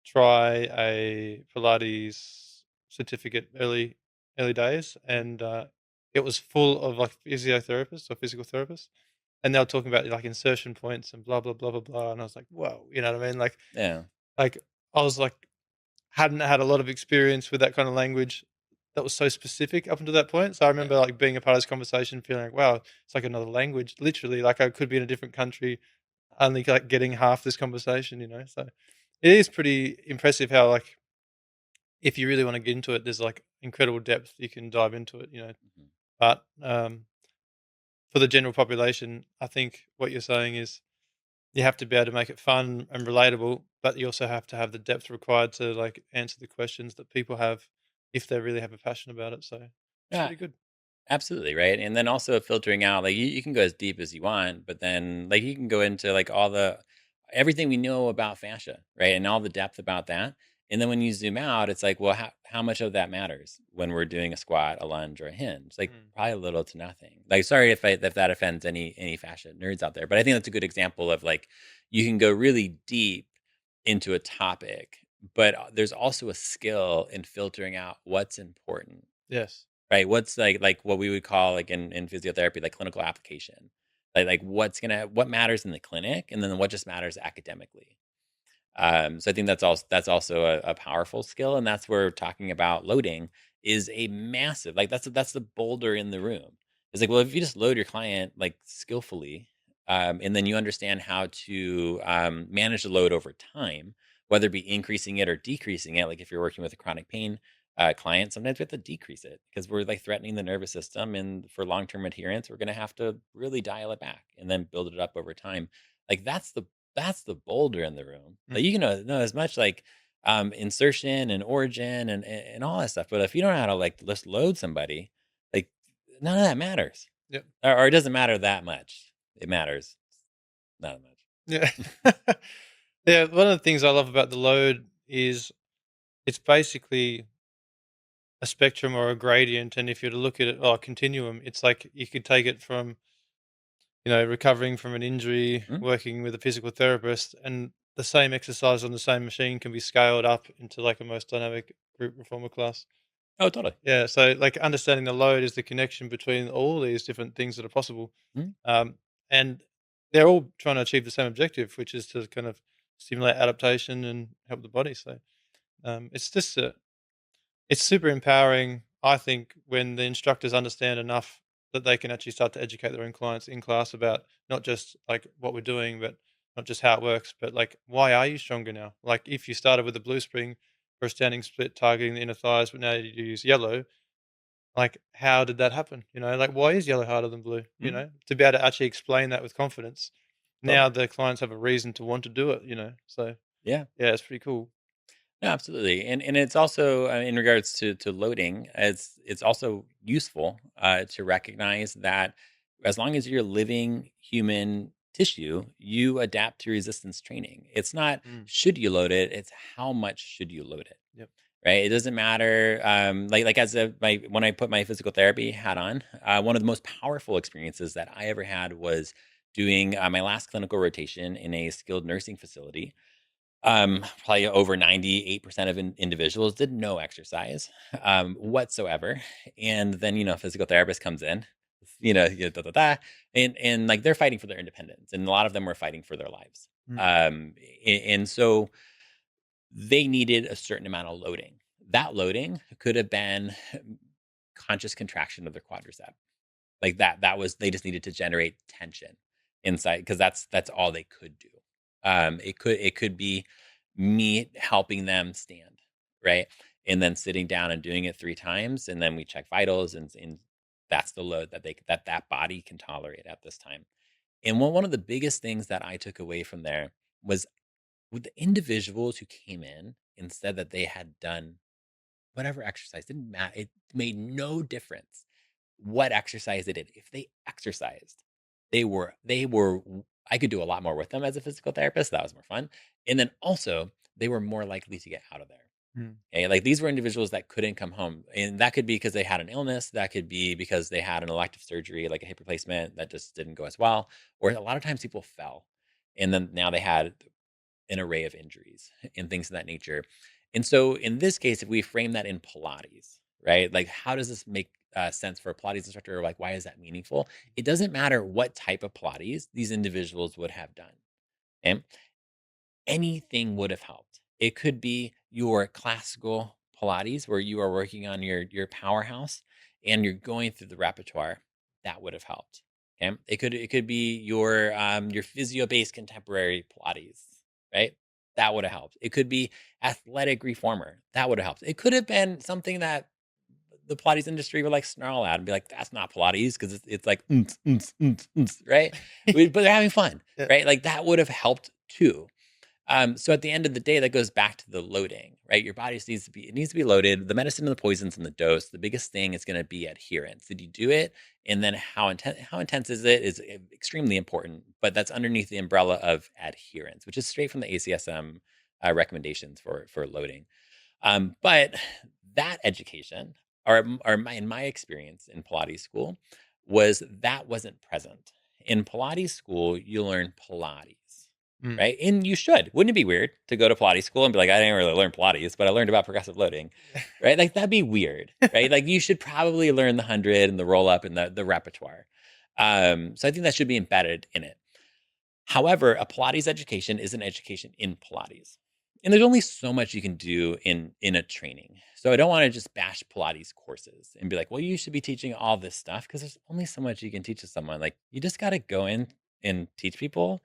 try a Pilates certificate early days, and it was full of like physiotherapists or physical therapists, and they were talking about like insertion points and blah blah blah blah blah, and I was like, whoa, you know what I mean? Yeah. Like I was like hadn't had a lot of experience with that kind of language that was so specific up until that point. So I Yeah. remember like being a part of this conversation, feeling like, wow, it's like another language. Literally, like I could be in a different country, only like getting half this conversation, you know. So it is pretty impressive how like if you really want to get into it, there's like incredible depth you can dive into it, you know. Mhm. But for the general population, I think what you're saying is you have to be able to make it fun and relatable, but you also have to have the depth required to like answer the questions that people have if they really have a passion about it. So it's Yeah. pretty good. Absolutely, right? And then also filtering out, like you can go as deep as you want, but then like you can go into like all the everything we know about fascia, right? And all the depth about that. And then when you zoom out, it's like, well, how much of that matters when we're doing a squat, a lunge, or a hinge? Like Mm. probably little to nothing. Like, sorry if that offends any fascia nerds out there, but I think that's a good example of like you can go really deep into a topic, but there's also a skill in filtering out what's important. Yes. Right, what's like what we would call like in physiotherapy, like clinical application. Like what matters in the clinic and then what just matters academically. So I think that's also a powerful skill, and that's where talking about loading is a massive, like that's the boulder in the room. It's like, well, if you just load your client like skillfully, and then you understand how to manage the load over time, whether it be increasing it or decreasing it. Like if you're working with a chronic pain client, sometimes we have to decrease it because we're like threatening the nervous system, and for long-term adherence, we're going to have to really dial it back and then build it up over time. Like that's the boulder in the room. Like you can know as much like insertion and origin and all that stuff, but if you don't know how to like just load somebody, like none of that matters, Yep. or it doesn't matter that much. It matters not much. Yeah. Yeah. One of the things I love about the load is it's basically a spectrum or a gradient. And if you were to look at it, or a continuum, it's like you could take it from, recovering from an injury, Mm. working with a physical therapist, and the same exercise on the same machine can be scaled up into like a most dynamic group reformer class. Oh, totally. Yeah. So like understanding the load is the connection between all these different things that are possible. Mm. And they're all trying to achieve the same objective, which is to kind of stimulate adaptation and help the body. So it's just it's super empowering, I think, when the instructors understand enough that they can actually start to educate their own clients in class about not just like what we're doing, but not just how it works, but like why are you stronger now? Like if you started with a blue spring for a standing split targeting the inner thighs, but now you use yellow, like how did that happen? Like why is yellow harder than blue? Mm. To be able to actually explain that with confidence. Now Totally. the clients have a reason to want to do it. So Yeah. yeah, it's pretty cool. No, absolutely, and it's also in regards to loading, it's also useful to recognize that as long as you're living human tissue, you adapt to resistance training. It's not Mm, should you load it; it's how much should you load it. yep. Right? It doesn't matter. Like as my when I put my physical therapy hat on, one of the most powerful experiences that I ever had was doing my last clinical rotation in a skilled nursing facility. Probably over 98% of individuals did no exercise whatsoever. And then, a physical therapist comes in, da, da, da, and like they're fighting for their independence. And a lot of them were fighting for their lives. Mm, And so they needed a certain amount of loading. That loading could have been conscious contraction of their quadricep. Like that was, they just needed to generate tension inside because that's all they could do. It could be me helping them stand, right? And then sitting down and doing it 3 times, and then we check vitals, and that's the load that body can tolerate at this time. And one of the biggest things that I took away from there was with the individuals who came in and said that they had done whatever exercise, didn't matter. It made no difference what exercise they did. If they exercised, they were I could do a lot more with them as a physical therapist. That was more fun. And then also they were more likely to get out of there. mm, Okay. Like these were individuals that couldn't come home. And that could be because they had an illness. That could be because they had an elective surgery, like a hip replacement that just didn't go as well. Or a lot of times people fell. And then now they had an array of injuries and things of that nature. And so in this case, if we frame that in Pilates, right? Like, how does this make sense for a Pilates instructor? Or like, why is that meaningful? It doesn't matter what type of Pilates these individuals would have done. Okay? Anything would have helped. It could be your classical Pilates where you are working on your powerhouse and you're going through the repertoire. That would have helped. Okay. It could be your physio based contemporary Pilates, right? That would have helped. It could be athletic reformer. That would have helped. It could have been something that the Pilates industry would like snarl at and be like, that's not Pilates because it's like, right? But they're having fun, yeah. right? Like that would have helped too. So at the end of the day, that goes back to the loading, right? Your body needs to be loaded. The medicine and the poisons and the dose. The biggest thing is going to be adherence. Did you do it? And then how intense is it is extremely important. But that's underneath the umbrella of adherence, which is straight from the ACSM recommendations for loading. But that education, in my experience in Pilates school, that wasn't present. In Pilates school, you learn Pilates, Mm, right? And you should. Wouldn't it be weird to go to Pilates school and be like, I didn't really learn Pilates, but I learned about progressive loading, right? Like that'd be weird, right? Like you should probably learn the 100 and the roll up and the repertoire. So I think that should be embedded in it. However, a Pilates education is an education in Pilates. And there's only so much you can do in a training. So I don't want to just bash Pilates courses and be like, well, you should be teaching all this stuff because there's only so much you can teach to someone. Like you just got to go in and teach people,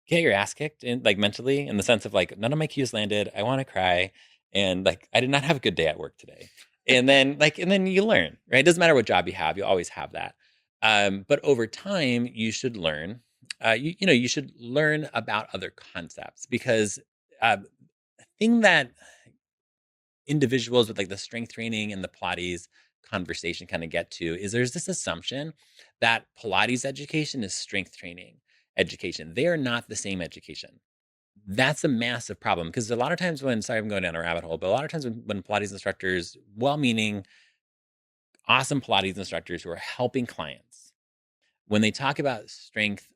get your ass kicked in like mentally in the sense of like none of my cues landed. I want to cry. And like I did not have a good day at work today. And then you learn, right? It doesn't matter what job you have, you always have that. But over time, you should learn. You should learn about other concepts because uh, thing that individuals with like the strength training and the Pilates conversation kind of get to is there's this assumption that Pilates education is strength training education. They are not the same education. That's a massive problem because a lot of times sorry, I'm going down a rabbit hole, but a lot of times when Pilates instructors, well meaning, awesome Pilates instructors who are helping clients, when they talk about strength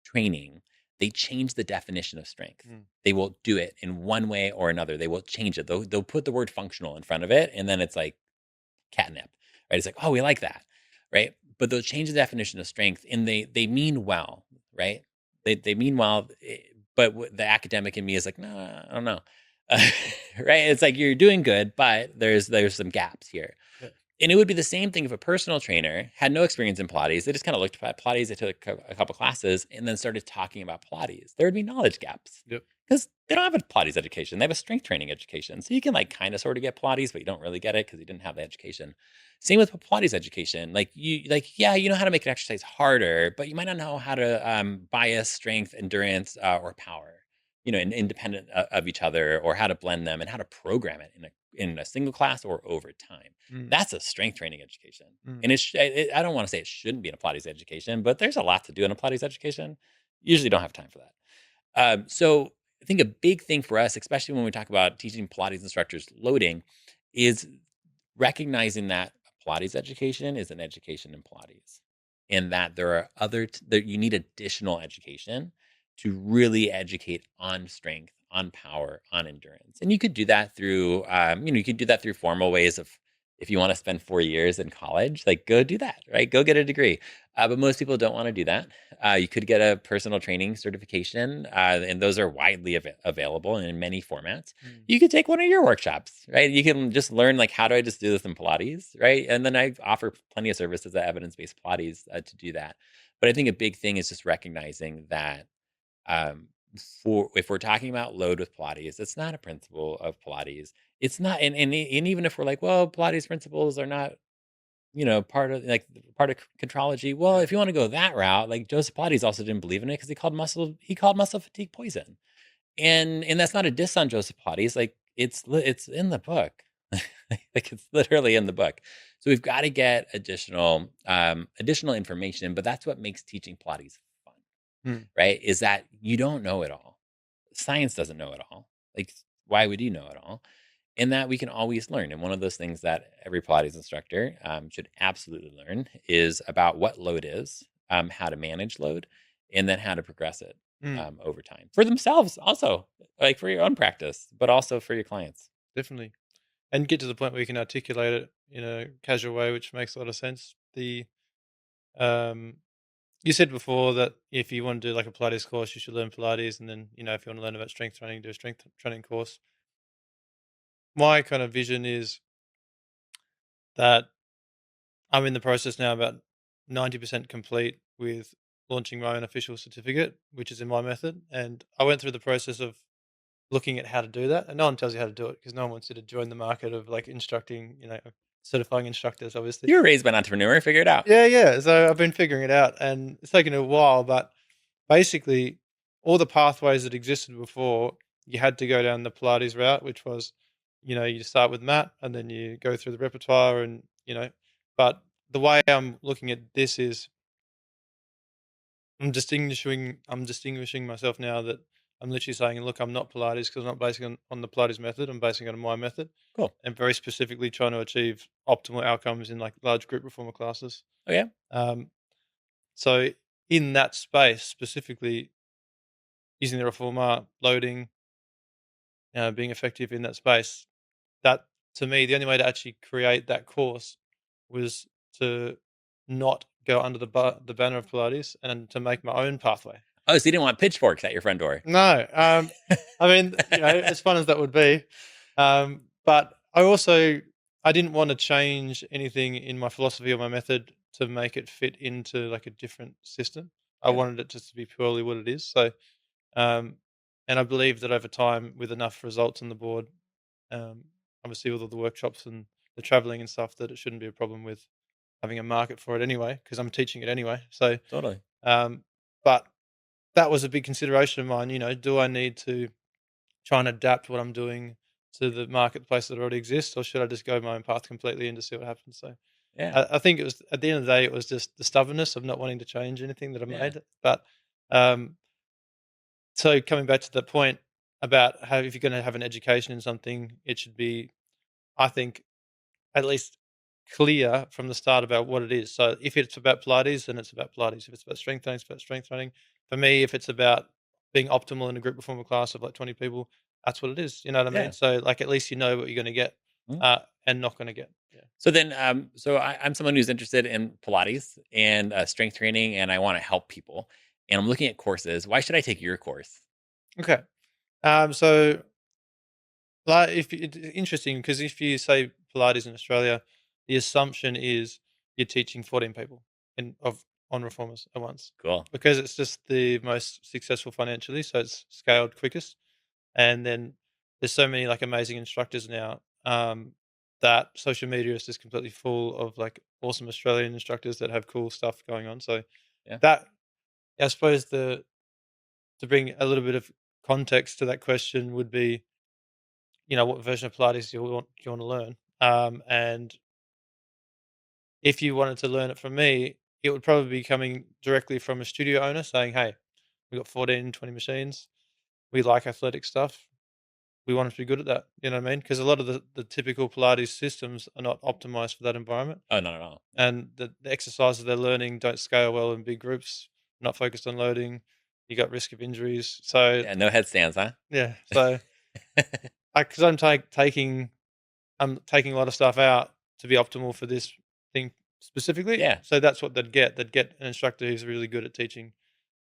training, they change the definition of strength. They will do it in one way or another. They will change it. They'll put the word functional in front of it, and then it's like catnip, right? It's like, oh, we like that, right? But they'll change the definition of strength, and they mean well, right? They mean well, but the academic in me is like, no, I don't know, right? It's like you're doing good, but there's some gaps here. Yeah. And it would be the same thing if a personal trainer had no experience in Pilates. They just kind of looked at Pilates, they took a couple classes, and then started talking about Pilates. There would be knowledge gaps Yep. because they don't have a Pilates education. They have a strength training education. So you can like kind of sort of get Pilates, but you don't really get it because you didn't have the education. Same with Pilates education. Yeah, you know how to make an exercise harder, but you might not know how to bias strength, endurance, or power, independent of each other, or how to blend them and how to program it in a single class or over time. That's a strength training education. And I don't want to say it shouldn't be in a Pilates education, but there's a lot to do in a Pilates education. Usually don't have time for that. So I think a big thing for us, especially when we talk about teaching Pilates instructors loading, is recognizing that Pilates education is an education in Pilates, and that there are that you need additional education to really educate on strength, on power, on endurance. And you could do that through, you could do that through formal ways of, if you want to spend 4 years in college, like go do that, right? Go get a degree. But most people don't want to do that. You could get a personal training certification, and those are widely available in many formats. You could take one of your workshops, right? You can just learn like, how do I just do this in Pilates, right? And then I offer plenty of services at evidence-based Pilates to do that. But I think a big thing is just recognizing that um, if we're talking about load with Pilates, it's not a principle of Pilates. It's not, and even if we're like, well, Pilates principles are not, part of contrology. Well, if you want to go that route, like Joseph Pilates also didn't believe in it because he called muscle fatigue poison, and that's not a diss on Joseph Pilates. Like it's in the book, like it's literally in the book. So we've got to get additional information, but that's what makes teaching Pilates fun, right? Is that you don't know it all. Science doesn't know it all. Like, why would you know it all? And that we can always learn. And one of those things that every Pilates instructor should absolutely learn is about what load is, how to manage load, and then how to progress it over time for themselves, also, like for your own practice, but also for your clients. Definitely. And get to the point where you can articulate it in a casual way, which makes a lot of sense. Um, you said before that if you want to do like a Pilates course, you should learn Pilates, and then if you want to learn about strength training, do a strength training course. My kind of vision is that I'm in the process now, about 90% complete with launching my own official certificate, which is in my method, and I went through the process of looking at how to do that, and no one tells you how to do it because no one wants you to join the market of like instructing, certifying instructors, obviously. You were raised by an entrepreneur, figure it out. Yeah, yeah. So I've been figuring it out, and it's taken a while, but basically, all the pathways that existed before, you had to go down the Pilates route, which was, you start with mat and then you go through the repertoire, and but the way I'm looking at this is I'm distinguishing myself now, that I'm literally saying, look, I'm not Pilates because I'm not basing on the Pilates method. I'm basing it on my method. Cool. And very specifically trying to achieve optimal outcomes in like large group reformer classes. Oh yeah. So in that space, specifically using the reformer, loading, being effective in that space, that to me, the only way to actually create that course was to not go under the banner of Pilates and to make my own pathway. Oh, so you didn't want pitchforks at your front door? No, I mean, as fun as that would be, but I didn't want to change anything in my philosophy or my method to make it fit into like a different system. I Yeah, wanted it just to be purely what it is. So, um, and I believe that over time, with enough results on the board, um, obviously with all the workshops and the traveling and stuff, that it shouldn't be a problem with having a market for it anyway, because I'm teaching it anyway. So, totally. um, but that was a big consideration of mine. Do I need to try and adapt what I'm doing to the marketplace that already exists, or should I just go my own path completely and just see what happens? So Yeah, I think it was at the end of the day, it was just the stubbornness of not wanting to change anything that I yeah, made. But um, so coming back to the point about how if you're going to have an education in something, it should be, I think, at least clear from the start about what it is. So if it's about Pilates, then it's about Pilates. If it's about strength training, it's about strength training. For me, if it's about being optimal in a group performer class of like 20 people, that's what it is. You know what I mean? yeah. So like at least you know what you're going to get Mhm. and not going to get. Yeah. So then, I'm someone who's interested in Pilates and strength training, and I want to help people. And I'm looking at courses. Why should I take your course? Okay. So like if it's interesting because if you say Pilates in Australia, the assumption is you're teaching 14 people on reformers at once Cool. because it's just the most successful financially, so it's scaled quickest. And then there's so many like amazing instructors now that social media is just completely full of like awesome Australian instructors that have cool stuff going on. So Yeah. that I suppose the to bring a little bit of context to that question would be, what version of Pilates you want to learn. And if you wanted to learn it from me, it would probably be coming directly from a studio owner saying, "Hey, we've got 14, 20 machines. We like athletic stuff. We want them to be good at that." You know what I mean? Because a lot of the typical Pilates systems are not optimized for that environment. Oh, not at all. Yeah. And the exercises they're learning don't scale well in big groups, not focused on loading. You got risk of injuries. So, Yeah. No headstands, huh? yeah. So, because I'm taking a lot of stuff out to be optimal for this thing specifically. Yeah. So that's what they'd get. They'd get an instructor who's really good at teaching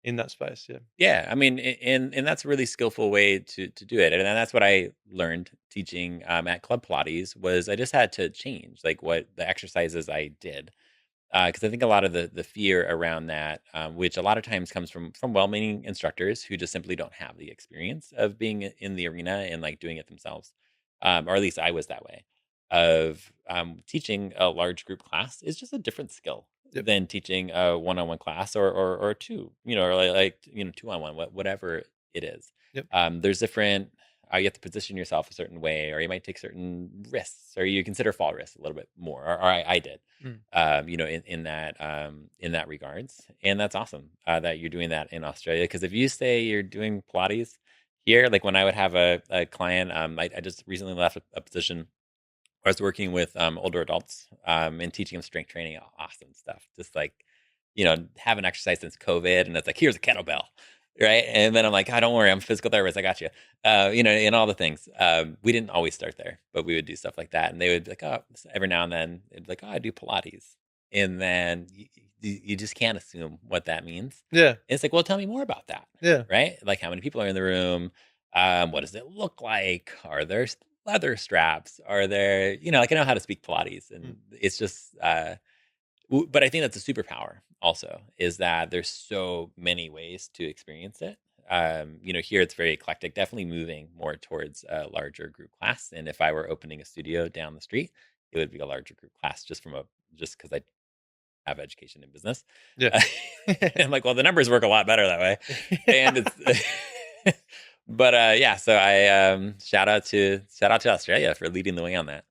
in that space. Yeah. Yeah, I mean, and that's a really skillful way to do it, and that's what I learned teaching at Club Pilates was I just had to change like what the exercises I did because I think a lot of the fear around that, which a lot of times comes from well-meaning instructors who just simply don't have the experience of being in the arena and like doing it themselves, or at least I was that way. Of teaching a large group class is just a different skill Yep. than teaching a one-on-one class or two, or like two-on-one, whatever it is. Yep. There's different. You have to position yourself a certain way, or you might take certain risks, or you consider fall risks a little bit more, or I did Mm. in that regards. And that's awesome that you're doing that in Australia. Because if you say you're doing Pilates here, like when I would have a client, I just recently left a position where I was working with older adults and teaching them strength training, awesome stuff. Just like, haven't exercised since COVID. And it's like, here's a kettlebell. Right. And then I'm like, oh, don't worry. I'm a physical therapist. I got you. And all the things. We didn't always start there, but we would do stuff like that. And they would be like, oh, every now and then it'd be like, oh, I do Pilates. And then you just can't assume what that means. Yeah. And it's like, well, tell me more about that. Yeah. Right. Like how many people are in the room? What does it look like? Are there leather straps? Are there, like I know how to speak Pilates Mm. and it's just, but I think that's a superpower also is that there's so many ways to experience it. Here it's very eclectic, definitely moving more towards a larger group class. And if I were opening a studio down the street, it would be a larger group class just because I have education in business. Yeah. I'm like, well, the numbers work a lot better that way. And it's, but yeah, so I shout out to Australia for leading the way on that.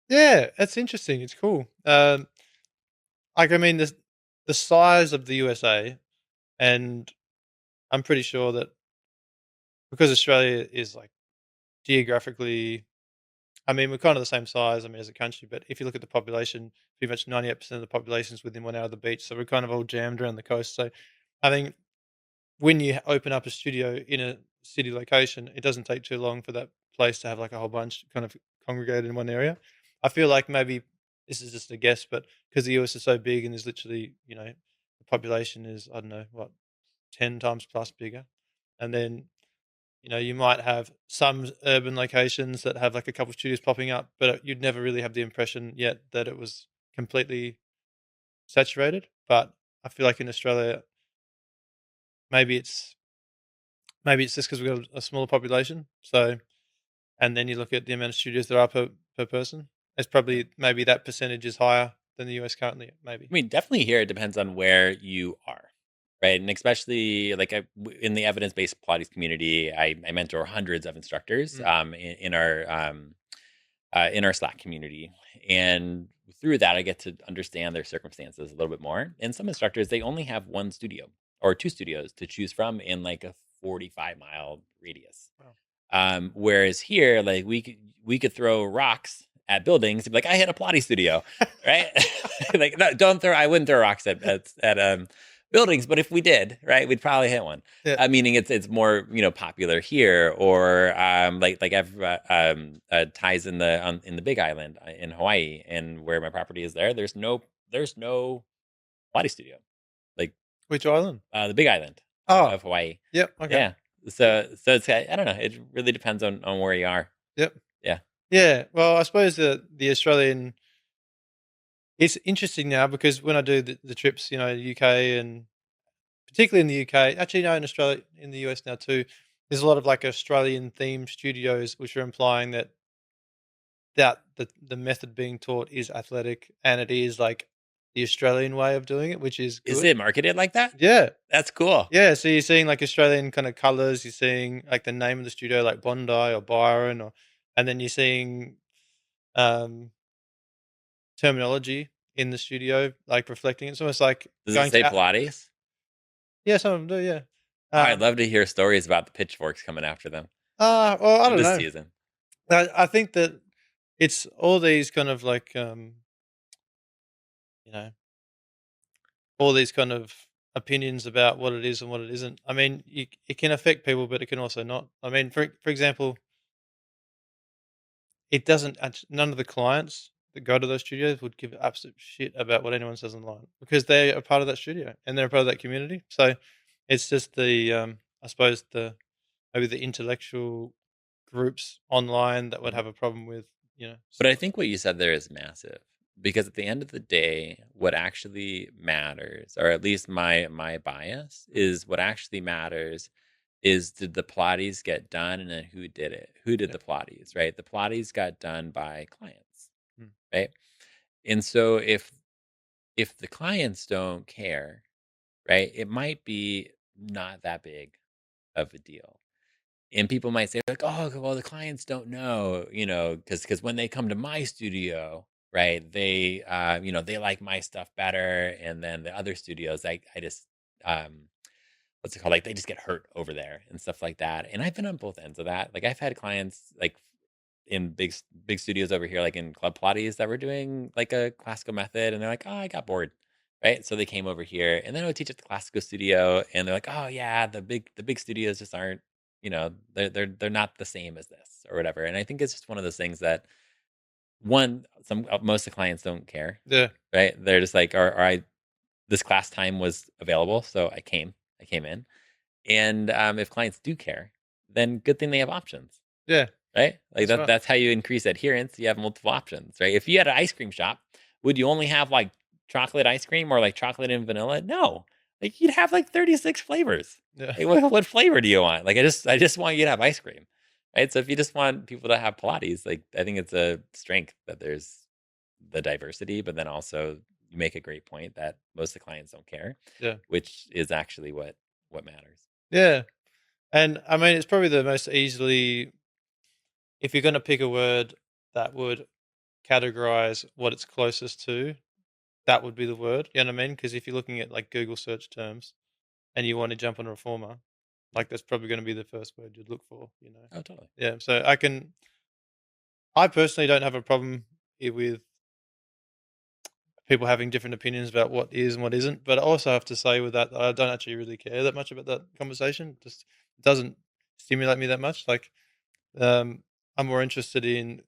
Yeah. That's interesting. It's cool. Like I mean, the size of the USA, and I'm pretty sure that because Australia is like geographically, I mean, we're kind of the same size. I mean, as a country, but if you look at the population, pretty much 98% of the population is within 1 hour of the beach. So we're kind of all jammed around the coast. So I think when you open up a studio in a city location, it doesn't take too long for that place to have like a whole bunch kind of congregated in one area. I feel like maybe this is just a guess, but because the US is so big and there's literally, the population is, I don't know, what, 10 times plus bigger. And then, you might have some urban locations that have like a couple of studios popping up, but you'd never really have the impression yet that it was completely saturated. But I feel like in Australia, maybe it's maybe it's just because we've got a smaller population. So, and then you look at the amount of studios there are per person. It's probably maybe that percentage is higher than the US currently. Maybe. I mean, definitely here it depends on where you are, right? And especially like in the evidence-based Pilates community, I mentor hundreds of instructors Mm. in our Slack community, and through that, I get to understand their circumstances a little bit more. And some instructors they only have one studio or two studios to choose from in like a 45-mile radius. Wow. Whereas here, like we could throw rocks at buildings and be like, I hit a Pilates studio, right? Like, no, don't throw. I wouldn't throw rocks at buildings, but if we did, right, we'd probably hit one. Yeah. Meaning it's more popular here, or like I've ties in the Big Island in Hawaii, and where my property is there. There's no Pilates studio, like Which island? the Big Island Oh, of Hawaii. yep. Okay. Yeah. So it's I don't know. It really depends on where you are. Yep. Yeah. Yeah. Well, I suppose the Australian, it's interesting now because when I do the trips, UK and particularly in the UK, actually, no, in Australia, in the US now too, there's a lot of like Australian themed studios, which are implying that the method being taught is athletic and it is like the Australian way of doing it, which is Is good. it marketed like that? Yeah. That's cool. Yeah. So you're seeing like Australian kind of colors, you're seeing like the name of the studio, like Bondi or Byron, and then you're seeing um, terminology in the studio, like reflecting. It's almost like Does it going say to, Pilates? yeah, some of them do, yeah. Oh, I'd Um, love to hear stories about the pitchforks coming after them well, I don't this know. season. I think that it's all these kind of like, you know, all these kind of opinions about what it is and what it isn't. I mean, it can affect people, but it can also not. I mean, for example, it doesn't. None of the clients that go to those studios would give absolute shit about what anyone says online because they are part of that studio and they're a part of that community. So it's just I suppose maybe the intellectual groups online that would Mhm. have a problem with But I stuff. think what you said there is massive, because at the end of the day, what actually matters, or at least my bias, is what actually matters is, did the Pilates get done, and then who did it? Who did Yeah. the Pilates, right? The Pilates got done by clients, Mm. right? And so if the clients don't care, right, it might be not that big of a deal. And people might say like, "Oh, well, the clients don't know, because when they come to my studio, right, they like my stuff better, and then the other studios, I just, um, what's it called? Like they just get hurt over there and stuff like that." And I've been on both ends of that. Like I've had clients like in big studios over here, like in Club Pilates, that were doing like a classical method, and they're like, "Oh, I got bored." Right, so they came over here, and then I would teach at the classical studio, and they're like, "Oh yeah, the big studios just aren't, they're not the same as this or whatever." And I think it's just one of those things that most of the clients don't care, Yeah. right? They're just like, "Or I this class time was available, so I came in." And if clients do care, then good thing they have options. Yeah. Right? Like That's right. that's how you increase adherence. You have multiple options, right? If you had an ice cream shop, would you only have like chocolate ice cream or like chocolate and vanilla? No. Like you'd have like 36 flavors. Yeah. Like what flavor do you want? Like I just want you to have ice cream. Right? So if you just want people to have Pilates, like I think it's a strength that there's the diversity, but then also you make a great point that most of the clients don't care, Yeah. which is actually what matters. Yeah. And I mean, it's probably the most easily, if you're going to pick a word that would categorize what it's closest to, that would be the word. You know what I mean? Because if you're looking at like Google search terms and you want to jump on a reformer, like that's probably going to be the first word you'd look for. Oh, totally. Yeah. So I personally don't have a problem with people having different opinions about what is and what isn't. But I also have to say with that I don't actually really care that much about that conversation. Just it doesn't stimulate me that much. Like um, I'm more interested in,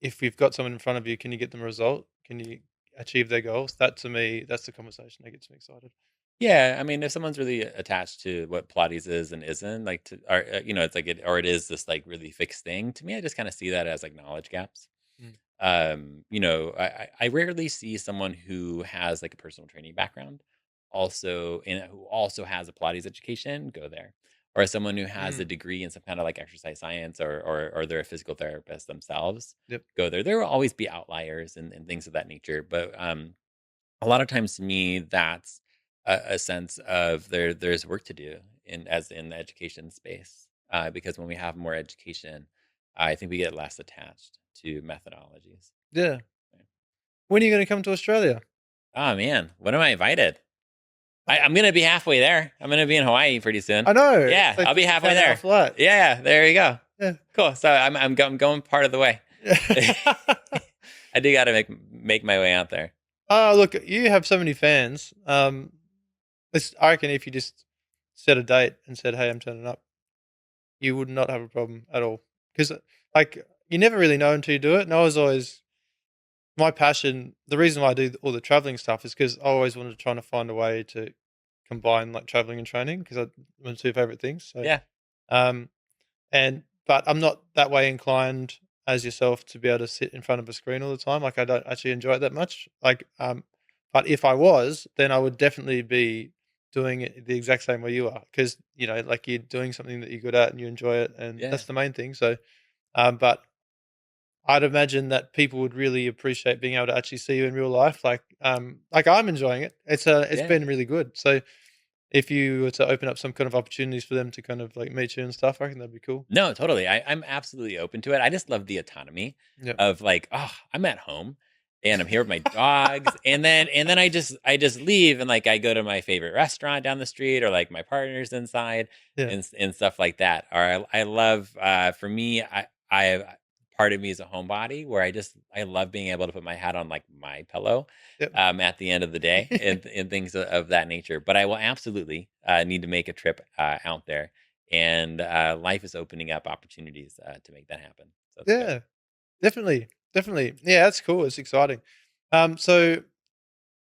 if you've got someone in front of you, can you get them a result? Can you achieve their goals? That to me, that's the conversation that gets me excited. Yeah, I mean, if someone's really attached to what Pilates is and isn't, like, or it's like it is this like really fixed thing. To me, I just kind of see that as like knowledge gaps. Mm. I rarely see someone who has like a personal training background, also and who also has a Pilates education go there, or someone who has a Mm. degree in some kind of like exercise science, or they're a physical therapist themselves. Yep. Go there. There will always be outliers and things of that nature, but a lot of times to me that's a sense of there's work to do in the education space, because when we have more education, I think we get less attached to methodologies. Yeah. Right. When are you going to come to Australia? Oh man, when am I invited? I'm gonna be halfway there. I'm gonna be in Hawaii pretty soon. I know. It's Yeah, like I'll be halfway 15-hour there. flight. Yeah, there you go. Yeah. Cool. So I'm going part of the way. I do got to make my way out there. Oh, look, you have so many fans. I reckon if you just set a date and said, "Hey, I'm turning up," you would not have a problem at all. Because like you never really know until you do it. And I was always my passion. The reason why I do all the traveling stuff is because I always wanted to try to find a way to combine like traveling and training because my two favorite things. So, Yeah. um, but I'm not that way inclined as yourself to be able to sit in front of a screen all the time. Like I don't actually enjoy it that much. But if I was, then I would definitely be doing it the exact same way you are because like you're doing something that you're good at and you enjoy it, and Yeah. that's the main thing. So, but I'd imagine that people would really appreciate being able to actually see you in real life. Like I'm enjoying it. It's Yeah. been really good. So if you were to open up some kind of opportunities for them to kind of like meet you and stuff, I think that'd be cool. No, totally. I'm absolutely open to it. I just love the autonomy Yep. of like, oh, I'm at home and I'm here with my dogs, and then I just leave and like I go to my favorite restaurant down the street, or like my partner's inside Yeah. and stuff like that. Or I love, for me, I part of me is a homebody where I love being able to put my hat on like my pillow Yep. at the end of the day, and things of that nature. But I will absolutely need to make a trip out there, and life is opening up opportunities to make that happen. So it's good. Yeah. Definitely. Definitely. Yeah, that's cool. It's exciting. So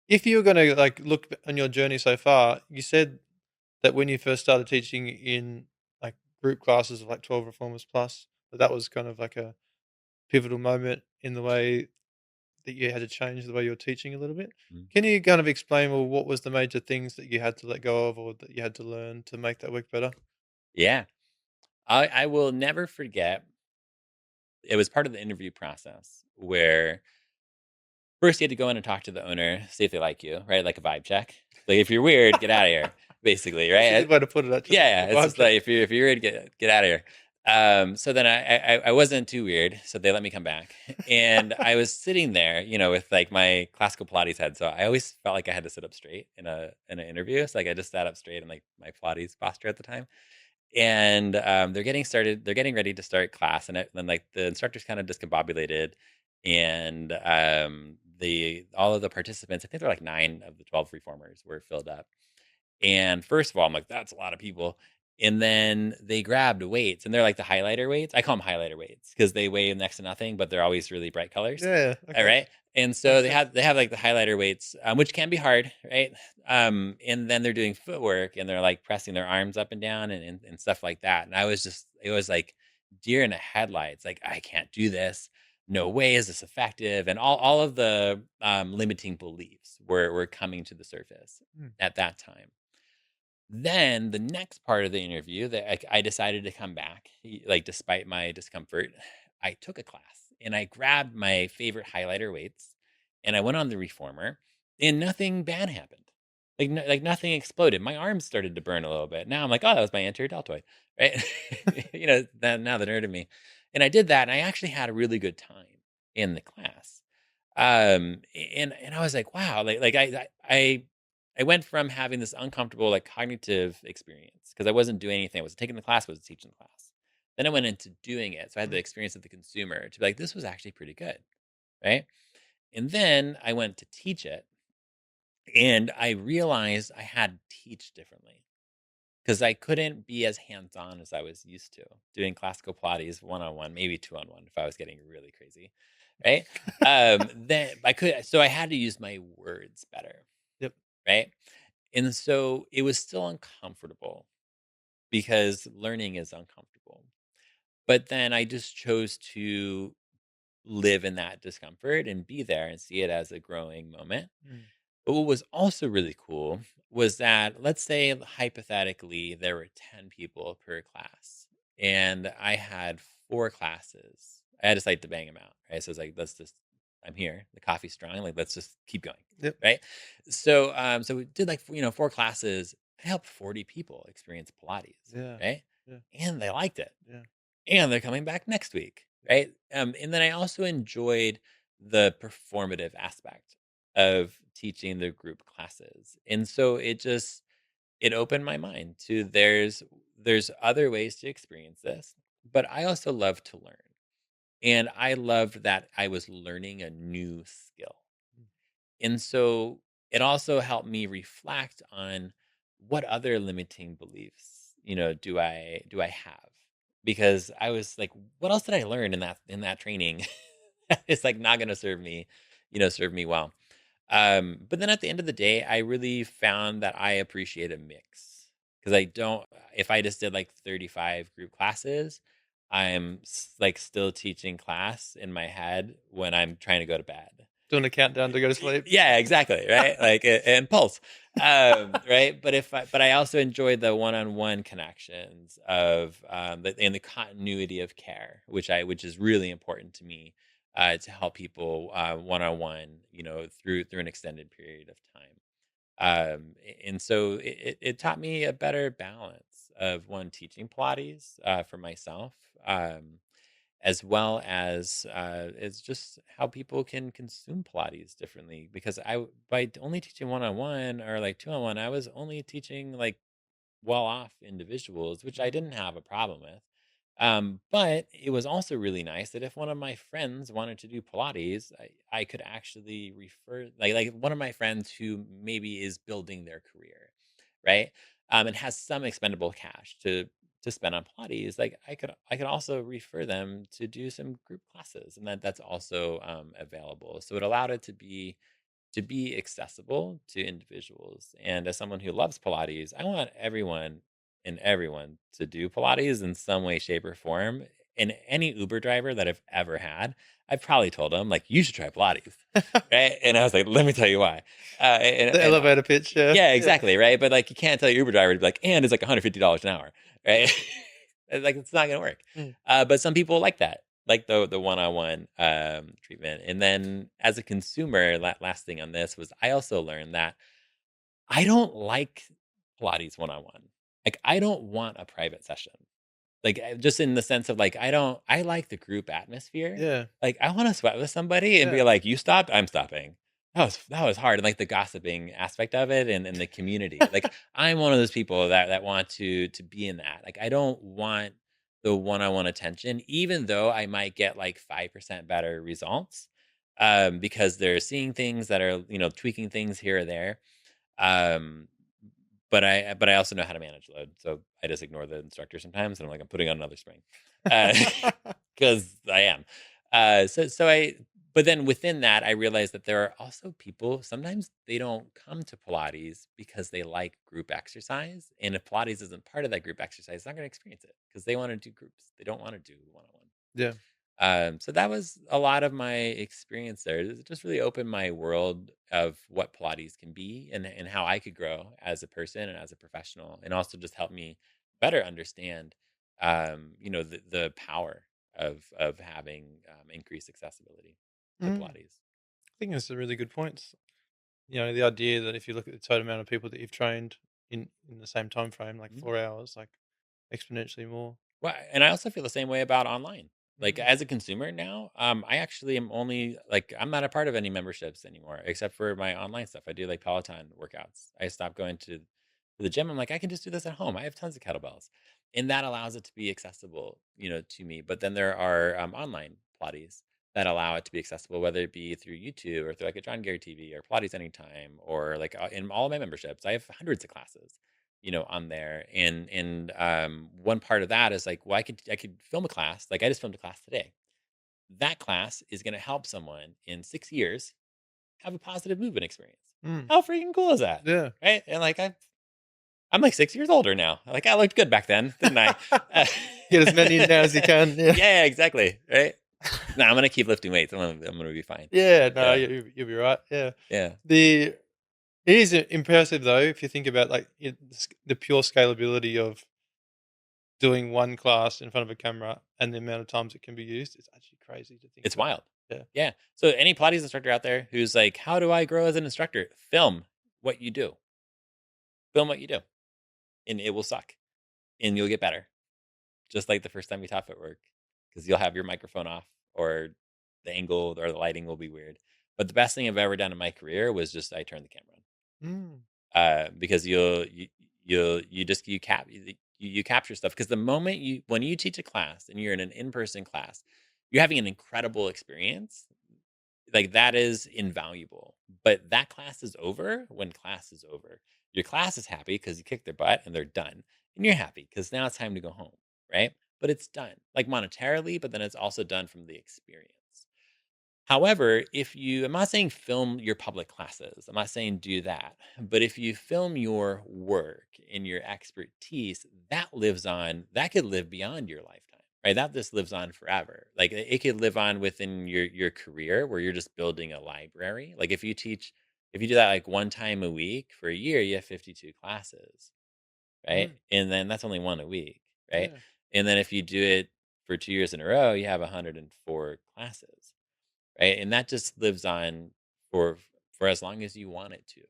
if you were going to like look on your journey so far, you said that when you first started teaching in like group classes of like 12 reformers plus, that was kind of like a pivotal moment in the way that you had to change the way you're teaching a little bit. Mhm. Can you kind of explain, well, what was the major things that you had to let go of or that you had to learn to make that work better? Yeah, I will never forget. It was part of the interview process where first you had to go in and talk to the owner, see if they like you, right? Like a vibe check. Like if you're weird, get out of here, basically, That's a right? good way to put it, actually. Yeah, A it's vibe just check. like if you're weird, get out of here. So then I wasn't too weird, so they let me come back, and I was sitting there, with like my classical Pilates head. So I always felt like I had to sit up straight in an interview. So like I just sat up straight in like my Pilates posture at the time, and they're getting started. They're getting ready to start class, and then like the instructor's kind of discombobulated, and the all of the participants, I think there are like 9 of the 12 reformers, were filled up. And first of all, I'm like, that's a lot of people. And then they grabbed weights, and they're like the highlighter weights. I call them highlighter weights because they weigh next to nothing, but they're always really bright colors. Yeah. All Okay. right. And so Makes they sense. have like the highlighter weights, which can be hard, right? And then they're doing footwork, and they're like pressing their arms up and down, and stuff like that. And it was like deer in the headlights. Like, I can't do this. No way is this effective. And all of the limiting beliefs were coming to the surface Mm. at that time. Then the next part of the interview that I decided to come back, like despite my discomfort, I took a class and I grabbed my favorite highlighter weights and I went on the reformer, and nothing bad happened. Like nothing exploded. My arms started to burn a little bit. Now I'm like, oh, that was my anterior deltoid, right? Now the nerd in me. And I did that, and I actually had a really good time in the class. And I was like, wow, like I went from having this uncomfortable, like, cognitive experience because I wasn't doing anything. I wasn't taking the class, I wasn't teaching the class. Then I went into doing it. So I had the experience of the consumer to be like, this was actually pretty good. Right. And then I went to teach it, and I realized I had to teach differently because I couldn't be as hands on as I was used to doing classical Pilates one on one, maybe two on one if I was getting really crazy. Right. Then I had to use my words better. Yep. Right. And so it was still uncomfortable because learning is uncomfortable. But then I just chose to live in that discomfort and be there and see it as a growing moment. Mm. But what was also really cool was that, let's say, hypothetically, there were 10 people per class, and I had four classes. I had to decide to bang them out, right? So it's like, let's just, I'm here. The coffee's strong. Like, let's just keep going, Yep. right? So we did like, four classes. I helped 40 people experience Pilates, Yeah. right? Yeah. And they liked it, Yeah. and they're coming back next week, right? And then I also enjoyed the performative aspect of teaching the group classes, and so it opened my mind to there's other ways to experience this, but I also love to learn, and I loved that I was learning a new skill, Mm. and so it also helped me reflect on what other limiting beliefs, do I have? Because I was like, what else did I learn in that training? It's like not going to serve me well. But then at the end of the day, I really found that I appreciate a mix because I don't. If I just did like 35 group classes, like still teaching class in my head when I'm trying to go to bed. Doing a countdown to go to sleep. Yeah, exactly, right? Like, and pulse, right? But I also enjoy the one-on-one connections of, and the continuity of care, which is really important to me, to help people, one-on-one, through an extended period of time. And so it taught me a better balance of one teaching Pilates, for myself, as well as, it's just how people can consume Pilates differently. Because by only teaching one on one or like two on one, I was only teaching like well off individuals, which I didn't have a problem with. But it was also really nice that if one of my friends wanted to do Pilates, I could actually refer, like one of my friends who maybe is building their career, right? And has some expendable cash to spend on Pilates. Like I could also refer them to do some group classes, and that's also, available. So it allowed it to be accessible to individuals. And as someone who loves Pilates, I want everyone to do Pilates in some way, shape, or form. And any Uber driver that I've ever had, I've probably told them like, you should try Pilates, right? And I was like, let me tell you why. And, The and elevator pitch. Yeah. yeah, Yeah. exactly, right? But like, you can't tell your Uber driver to be like, and it's like $150 an hour, right? Like, it's not gonna work. Mm. But some people like that, like the one-on-one, treatment. And then as a consumer, last thing on this was I also learned that I don't like Pilates one-on-one. Like, I don't want a private session. Like, just in the sense of, like, I like the group atmosphere. Yeah. Like, I wanna sweat with somebody and be Yeah. like, "You stopped? I'm stopping." That was hard, and, like, the gossiping aspect of it and the community. Like, I'm one of those people that want to be in that. Like, I don't want the one-on-one attention, even though I might get, like, 5% better results, because they're seeing things that are, tweaking things here or there. Um, but I also know how to manage load, so I just ignore the instructor sometimes, and I'm like, "I'm putting on another spring," because I am. So I but then within that, I realized that there are also people, sometimes they don't come to Pilates because they like group exercise, and if Pilates isn't part of that group exercise, they're not gonna experience it because they wanna do groups. They don't wanna do one-on-one. Yeah. So that was a lot of my experience there. It just really opened my world of what Pilates can be and how I could grow as a person and as a professional, and also just help me better understand, the power of having, increased accessibility to Mm. I Pilates. think that's a really good point. The idea that if you look at the total amount of people that you've trained in the same time frame, like Mhm. 4 hours, like exponentially more. Well, and I also feel the same way about online. Like, Mm. as a consumer now, I actually am only like, I'm not a part of any memberships anymore, except for my online stuff. I do like Peloton workouts. I stopped going to the gym. I'm like, I can just do this at home. I have tons of kettlebells, and that allows it to be accessible, to me. But then there are, online Pilates that allow it to be accessible, whether it be through YouTube or through like a John Gary TV or Pilates Anytime, or like, in all of my memberships, I have hundreds of classes, on there. And one part of that is like, well, I could film a class. Like, I just filmed a class today. That class is going to help someone in 6 years have a positive movement experience. Mm. How freaking cool is that? Yeah. Right? And like I'm like 6 years older now. Like I looked good back then, didn't I? Uh, Get as many in now as you can. Yeah. yeah, exactly. Right. No, I'm gonna keep lifting weights. I'm gonna be fine. Yeah. No, Yeah. you'll be right. Yeah. Yeah. The It is impressive though if you think about like the pure scalability of doing one class in front of a camera and the amount of times it can be used. It's actually crazy to think It's about. wild. Yeah. Yeah. So any Pilates instructor out there who's like, how do I grow as an instructor? Film what you do. Film what you do. And it will suck. And you'll get better. Just like the first time you taught footwork. Because you'll have your microphone off or the angle or the lighting will be weird. But the best thing I've ever done in my career was just I turned the camera on. Mm. Because you capture stuff because the moment when you teach a class and you're in an in-person class, you're having an incredible experience. Like that is invaluable. But that class is over when class is over. Your class is happy because you kicked their butt and they're done. And you're happy because now it's time to go home, right? But it's done. Like monetarily, but then it's also done from the experience. However, I'm not saying film your public classes. I'm not saying do that. But if you film your work and your expertise, that could live beyond your lifetime, right? That just lives on forever. Like it could live on within your career where you're just building a library. Like if you do that like one time a week for a year, you have 52 classes, right? Mm. And then that's only one a week, right? Yeah. And then if you do it for 2 years in a row, you have 104 classes, right? And that just lives on for for as long as you want it to.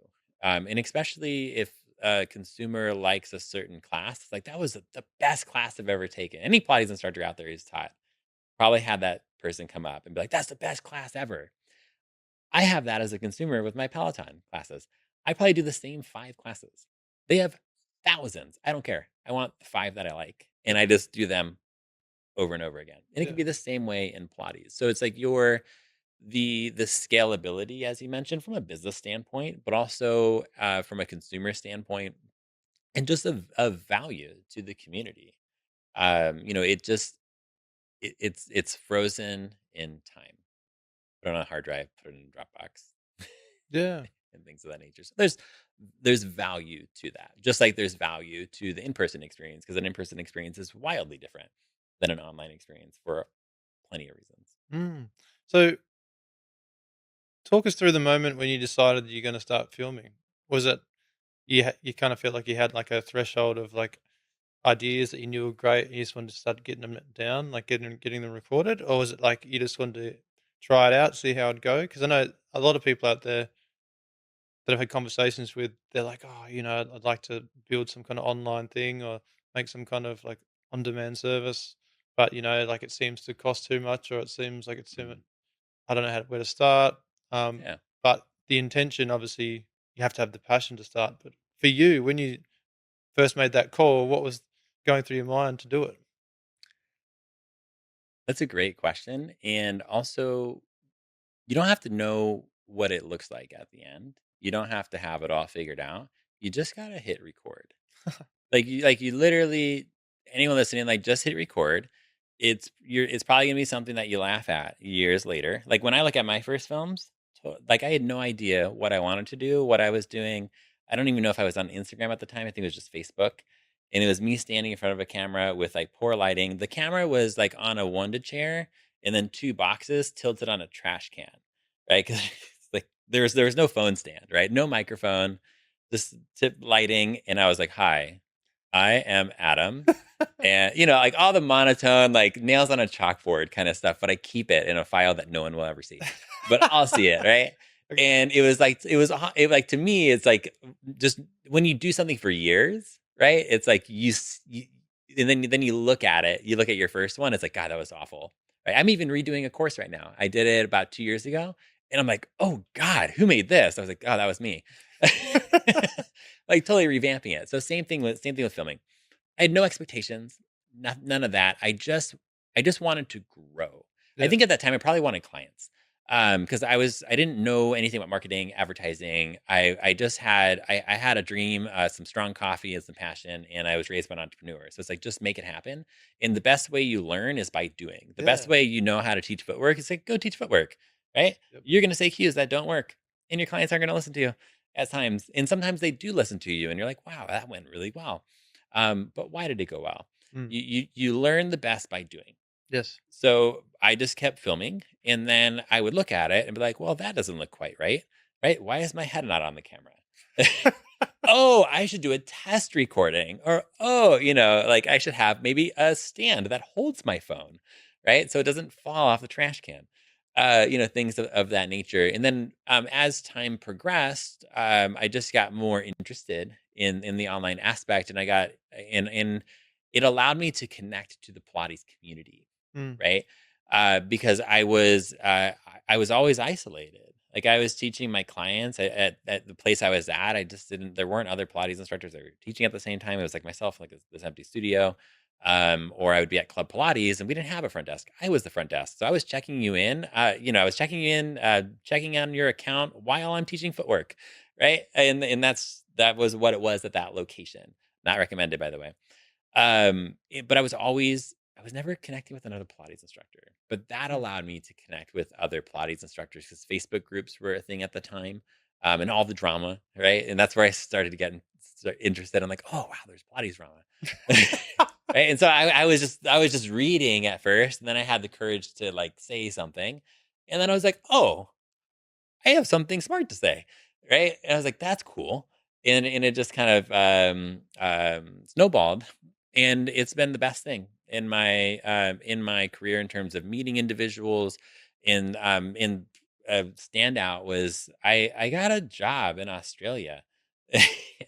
And especially if a consumer likes a certain class, it's like that was the best class I've ever taken. Any Pilates instructor out there who's taught probably had that person come up and be like, "That's the best class ever." I have that as a consumer with my Peloton classes. I probably do the same 5 classes. They have thousands. I don't care. I want the 5 that I like, and I just do them over and over again. And it Yeah. can be the same way in Pilates. So it's like the scalability, as you mentioned, from a business standpoint, but also from a consumer standpoint, and just of value to the community. It just it's frozen in time. Put it on a hard drive, put it in a Dropbox, Yeah. and things of that nature. So there's value to that, just like there's value to the in-person experience, because an in-person experience is wildly different than an online experience for plenty of reasons. Mm. So talk us through the moment when you decided that you're going to start filming. Was it you kind of felt like you had like a threshold of like ideas that you knew were great and you just wanted to start getting them down, like getting them recorded, or was it like you just wanted to try it out, see how it'd go? Because I know a lot of people out there that I've had conversations with, they're like, oh, I'd like to build some kind of online thing or make some kind of like on-demand service, but like it seems to cost too much, or it seems like it's too much. Mhm. I don't know where to start. Um, Yeah. but the intention, obviously, you have to have the passion to start. But for you, when you first made that call, what was going through your mind to do it? That's a great question. And also, you don't have to know what it looks like at the end. You don't have to have it all figured out. You just gotta hit record. Like you literally anyone listening, like just hit record. It's probably gonna be something that you laugh at years later. Like when I look at my first films, like I had no idea what I wanted to do, what I was doing. I don't even know if I was on Instagram at the time. I think it was just Facebook. And it was me standing in front of a camera with like poor lighting. The camera was like on a Wanda chair and then 2 boxes tilted on a trash can, right? Because like there was no phone stand, right? No microphone, just tip lighting. And I was like, "Hi, I am Adam." And, like all the monotone, like nails on a chalkboard kind of stuff, but I keep it in a file that no one will ever see. But I'll see it, right? Okay. And it was like to me, it's like just when you do something for years, right? It's like and then you look at it, you look at your first one, it's like, God, that was awful. Right? I'm even redoing a course right now. I did it about 2 years ago, and I'm like, oh God, who made this? I was like, oh, that was me. Like totally revamping it. So same thing with filming. I had no expectations, none of that. I just wanted to grow. I Yeah. think at that time I probably wanted clients. Because I didn't know anything about marketing, advertising. I had a dream, some strong coffee and some passion, and I was raised by an entrepreneur. So it's like just make it happen. And the best way you learn is by doing. The best Yeah. way you know how to teach footwork is like go teach footwork, right? Yep. You're gonna say cues that don't work, and your clients aren't gonna listen to you. at times, and sometimes they do listen to you, and you're like, "Wow, that went really well." But why did it go well? Mm. You learn the best by doing. Yes. So I just kept filming, and then I would look at it and be like, "Well, that doesn't look quite right, right? Why is my head not on the camera?" Oh, I should do a test recording, or oh, like I should have maybe a stand that holds my phone, right? So it doesn't fall off the trash can. Things of that nature. And then as time progressed, I just got more interested in the online aspect, and I got and it allowed me to connect to the Pilates community, Mm. right? Because I was always isolated. Like, I was teaching my clients at the place I was at. I just didn't. There weren't other Pilates instructors that were teaching at the same time. It was like myself, like this empty studio, or I would be at Club Pilates, and we didn't have a front desk. I was the front desk, so I was checking you in. I was checking you in, checking on your account while I'm teaching footwork, right? And that was what it was at that location. Not recommended, by the way. But I was never connecting with another Pilates instructor, but that Mm. allowed me to connect with other Pilates instructors because Facebook groups were a thing at the time, and all the drama, right? And that's where I started to get interested. I'm like, oh wow, there's Pilates drama, right? And so I was just reading at first, and then I had the courage to like say something, and then I was like, oh, I have something smart to say, right? And I was like, "That's cool," and it just kind of snowballed, and it's been the best thing in my career in terms of meeting individuals. In standout was I got a job in Australia.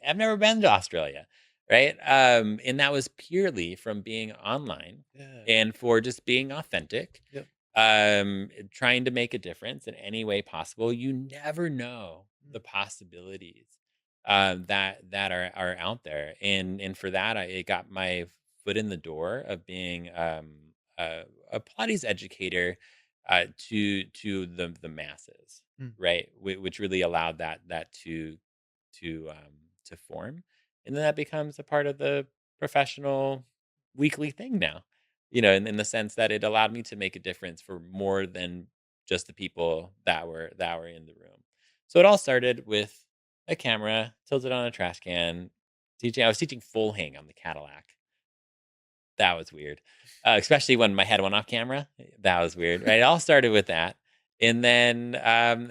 I've never been to Australia, right? And that was purely from being online Yeah. and for just being authentic, Yep. trying to make a difference in any way possible. You never know Mm. the possibilities that are out there, and for that, it got my foot in the door of being a Pilates educator to the masses, Mm. right? Which really allowed that to form, and then that becomes a part of the professional weekly thing now. In the sense that it allowed me to make a difference for more than just the people that were in the room. So it all started with a camera tilted on a trash can. I was teaching full hang on the Cadillac. That was weird, especially when my head went off camera. That was weird, right? It all started with that, and then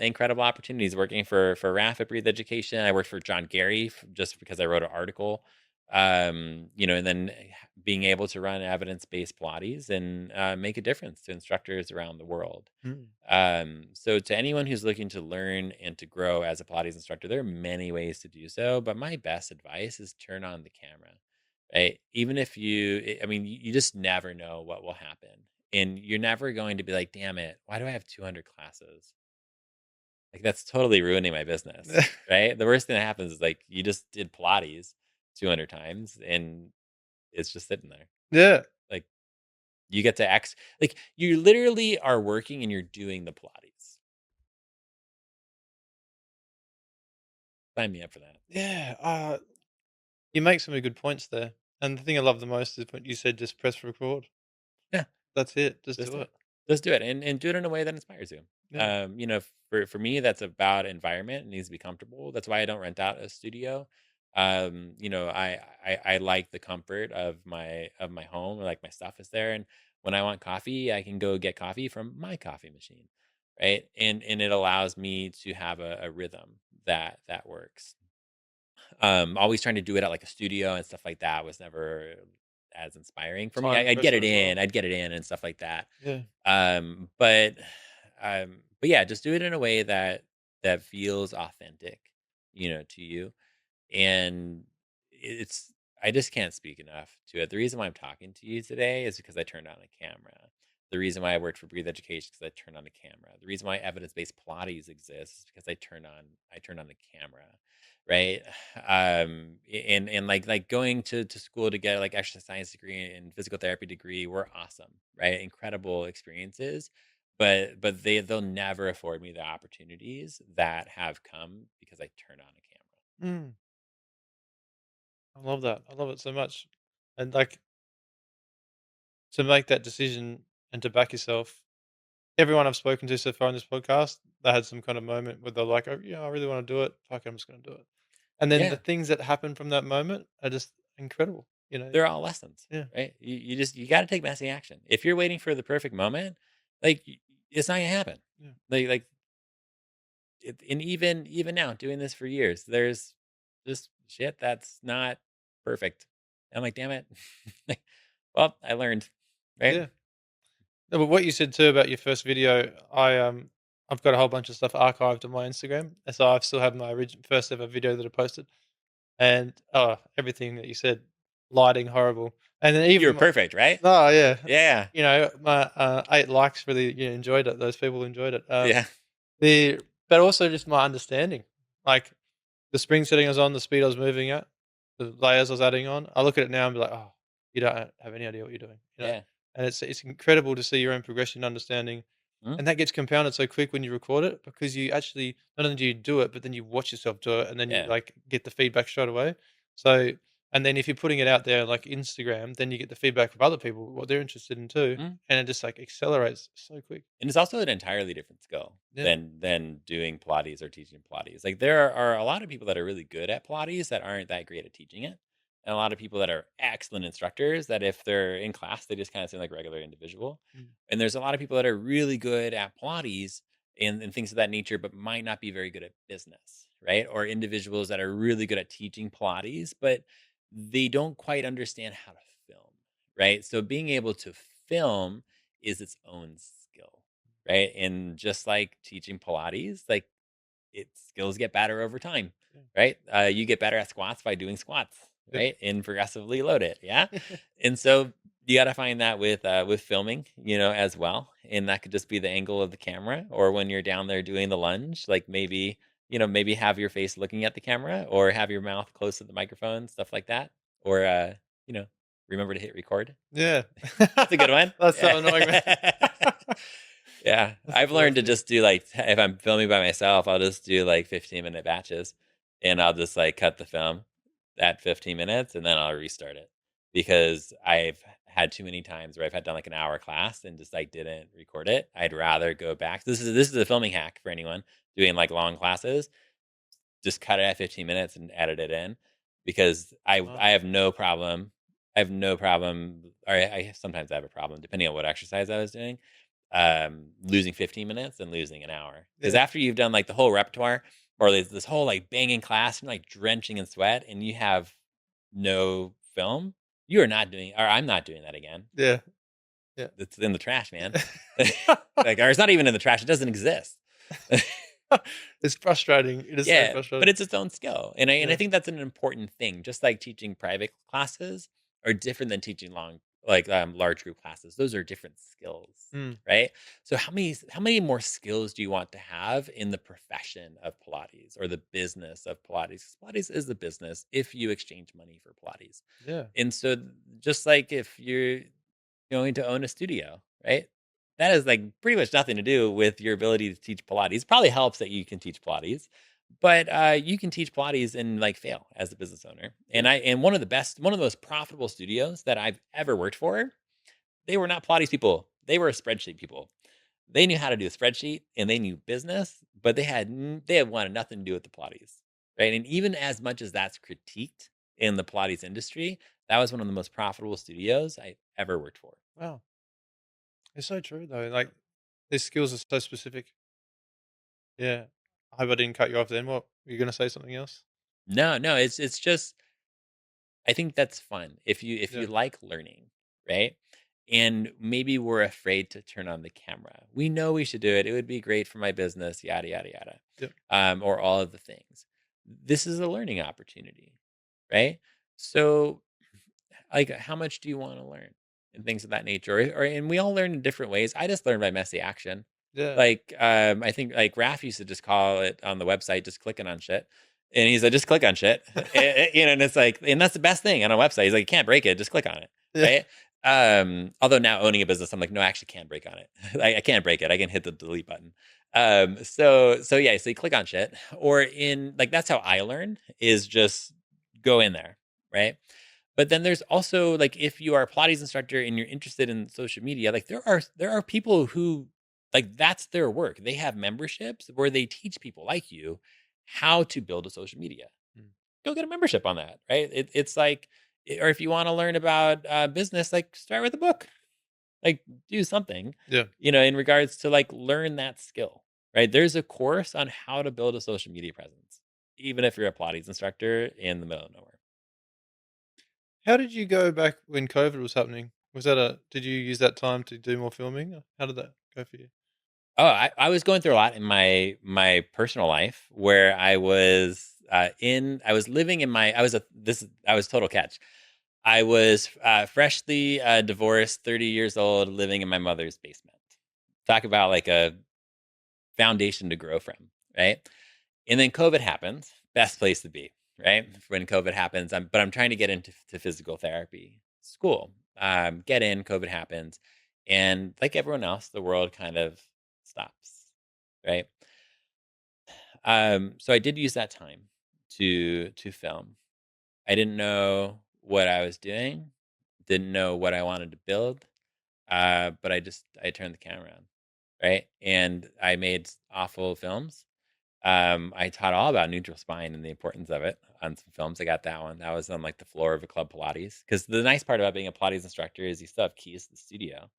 incredible opportunities working for RAF at Breathe Education. I worked for John Gary just because I wrote an article, and then being able to run evidence-based Pilates and make a difference to instructors around the world. Mm. So to anyone who's looking to learn and to grow as a Pilates instructor, there are many ways to do so, but my best advice is turn on the camera. Right? Even if I mean, you just never know what will happen. And you're never going to be like, damn it, why do I have 200 classes? Like, that's totally ruining my business. Right? The worst thing that happens is like you just did Pilates 200 times and it's just sitting there. Yeah. Like, you get to like, you literally are working and you're doing the Pilates. Sign me up for that. Yeah. You make some really good points there. And the thing I love the most is what you said, just press record. Yeah. That's it. Just Just do do it. it. Just do it, and do it in a way that inspires you. Yeah. For me, that's about environment. It needs to be comfortable. That's why I don't rent out a studio. I like the comfort of my home. Like, my stuff is there, and when I want coffee, I can go get coffee from my coffee machine, right? And it allows me to have a rhythm that works. Always trying to do it at like a studio and stuff like that was never as inspiring for me. Time I'd get pressure it as in, well. I'd get it in and stuff like that. Yeah. Um, but but yeah, just do it in a way that feels authentic, to you. And it's I just can't speak enough to it. The reason why I'm talking to you today is because I turned on a camera. The reason why I worked for Breathe Education is because I turned on a camera. The reason why evidence-based Pilates exists is because I turned on the camera, right? And like going to school to get like exercise science degree and physical therapy degree were awesome, right? Incredible experiences, but they'll never afford me the opportunities that have come because I turned on a camera. Mm. I love that. I love it so much. And like to make that decision and to back yourself everyone I've spoken to so far in this podcast, they had some kind of moment where they're like, "Oh, yeah, I really want to do it. Fuck, I'm just going to do it." And then the Yeah, things that happen from that moment are just incredible. You know? they're all lessons, Yeah, right? You got to take messy action. If you're waiting for the perfect moment, like it's not gonna happen. yeah, Like and even now doing this for years, there's just shit that's not perfect. I'm like, damn it. Well, I learned, right? yeah. No, but what you said too about your first video, I've got a whole bunch of stuff archived on my Instagram, and so I still have my first ever video that I posted, and everything that you said, lighting horrible, and then You're even perfect, right? oh yeah, Yeah. you know my 8 likes really enjoyed it. Those people enjoyed it. Yeah. The but also just my understanding, like the spring setting I was on, the speed I was moving at, the layers I was adding on. I look at it now and be like, oh, you don't have any idea what you're doing, you know. Yeah. And it's incredible to see your own progression, and understanding, Mm, and that gets compounded so quick when you record it because you actually not only do you do it, but then you watch yourself do it, and then you yeah. like get the feedback straight away. So, and then if you're putting it out there like Instagram, then you get the feedback from other people what they're interested in too, Mm. and it just like accelerates so quick. And it's also an entirely different skill Yeah. than doing Pilates or teaching Pilates. Like there are a lot of people that are really good at Pilates that aren't that great at teaching it. And a lot of people that are excellent instructors that if they're in class, they just kind of seem like a regular individual. Mm. And there's a lot of people that are really good at Pilates and things of that nature, but might not be very good at business, right? Or individuals that are really good at teaching Pilates, but they don't quite understand how to film, right? So being able to film is its own skill, right? And just like teaching Pilates, like its skills get better over time, Yeah. right? You get better at squats by doing squats, Yeah. right? And progressively load it, yeah. And so you got to find that with filming, as well. And that could just be the angle of the camera, or when you're down there doing the lunge, like maybe have your face looking at the camera, or have your mouth close to the microphone, stuff like that, or you know, remember to hit record. Yeah. That's a good one. That's so annoying, man. Yeah. Yeah, That's the I've learned worst to thing. just do like if I'm filming by myself, I'll just do like 15-minute batches, and I'll just like cut the film at 15 minutes, and then I'll restart it because I've had too many times where I've had done like an hour class and just like didn't record it. I'd rather go back. This is a filming hack for anyone doing like long classes. Just cut it at 15 minutes and edit it in because Wow. I have no problem. I have no problem, or sometimes I have a problem depending on what exercise I was doing, losing 15 minutes and losing an hour. Because Yeah. after you've done like the whole repertoire or this whole like banging class and like drenching in sweat and you have no film, you are not doing, or I'm not doing that again. Yeah. Yeah. It's in the trash, man. Like, or it's not even in the trash. It doesn't exist. It's frustrating. It is so Yeah, but frustrating. it's its own skill, and I Yeah. think that's an important thing. Just like teaching private classes are different than teaching large group classes. Those are different skills, Mm. right? So how many more skills do you want to have in the profession of Pilates or the business of Pilates? 'Cause Pilates is the business if you exchange money for Pilates, Yeah. and so just like if you're going to own a studio, right? That has like pretty much nothing to do with your ability to teach Pilates. It probably helps that you can teach Pilates, but you can teach Pilates and like fail as a business owner. Yeah. And one of the most profitable studios that I've ever worked for, they were not Pilates people. They were spreadsheet people. They knew how to do a spreadsheet and they knew business, but they had wanted nothing to do with the Pilates, right? And even as much as that's critiqued in the Pilates industry, that was one of the most profitable studios I ever worked for. Wow. It's so true though. Like these skills are so specific. Yeah. I hope I didn't cut you off then. What? Were you gonna say something else? No, no, it's just I think that's fun if Yeah. you like learning, right? And maybe we're afraid to turn on the camera. We know we should do it. It would be great for my business, yada yada yada, Yep. or all of the things. This is a learning opportunity, right? So, like, how much do you want to learn and things of that nature? And we all learn in different ways. I just learned by messy action. Yeah. Like, I think like Raph used to just call it on the website, just clicking on shit. And he's like, just click on shit. And it's like, and that's the best thing on a website. He's like, you can't break it, just click on it. Yeah. Right. Although now owning a business, I'm like, no, I actually can't break on it. I can't break it. I can hit the delete button. So yeah, so you click on shit. Or in like that's how I learn is just go in there. Right. But then there's also like if you are a Pilates instructor and you're interested in social media, like there are people who Like, that's their work. They have memberships where they teach people like you how to build a social media. Mm. Go get a membership on that, right? It's like, or if you want to learn about business, like start with a book, like do something, Yeah. in regards to like learn that skill, right? There's a course on how to build a social media presence, even if you're a Pilates instructor in the middle of nowhere. How did you go back when COVID was happening? Did you use that time to do more filming? How did that go for you? Oh, I was going through a lot in my personal life where I was living in my I was total catch. I was freshly divorced, 30 years old, living in my mother's basement. Talk about like a foundation to grow from, right? And then COVID happens. Best place to be, right? When COVID happens, but I'm trying to get into physical therapy school. Get in, COVID happens, and like everyone else, the world kind of stops, right? So I did use that time to film. I didn't know what I was doing, didn't know what I wanted to build, but I turned the camera on, right? And I made awful films. I taught all about neutral spine and the importance of it on some films. I got that one. That was on like the floor of a club Pilates. Because the nice part about being a Pilates instructor is you still have keys to the studio.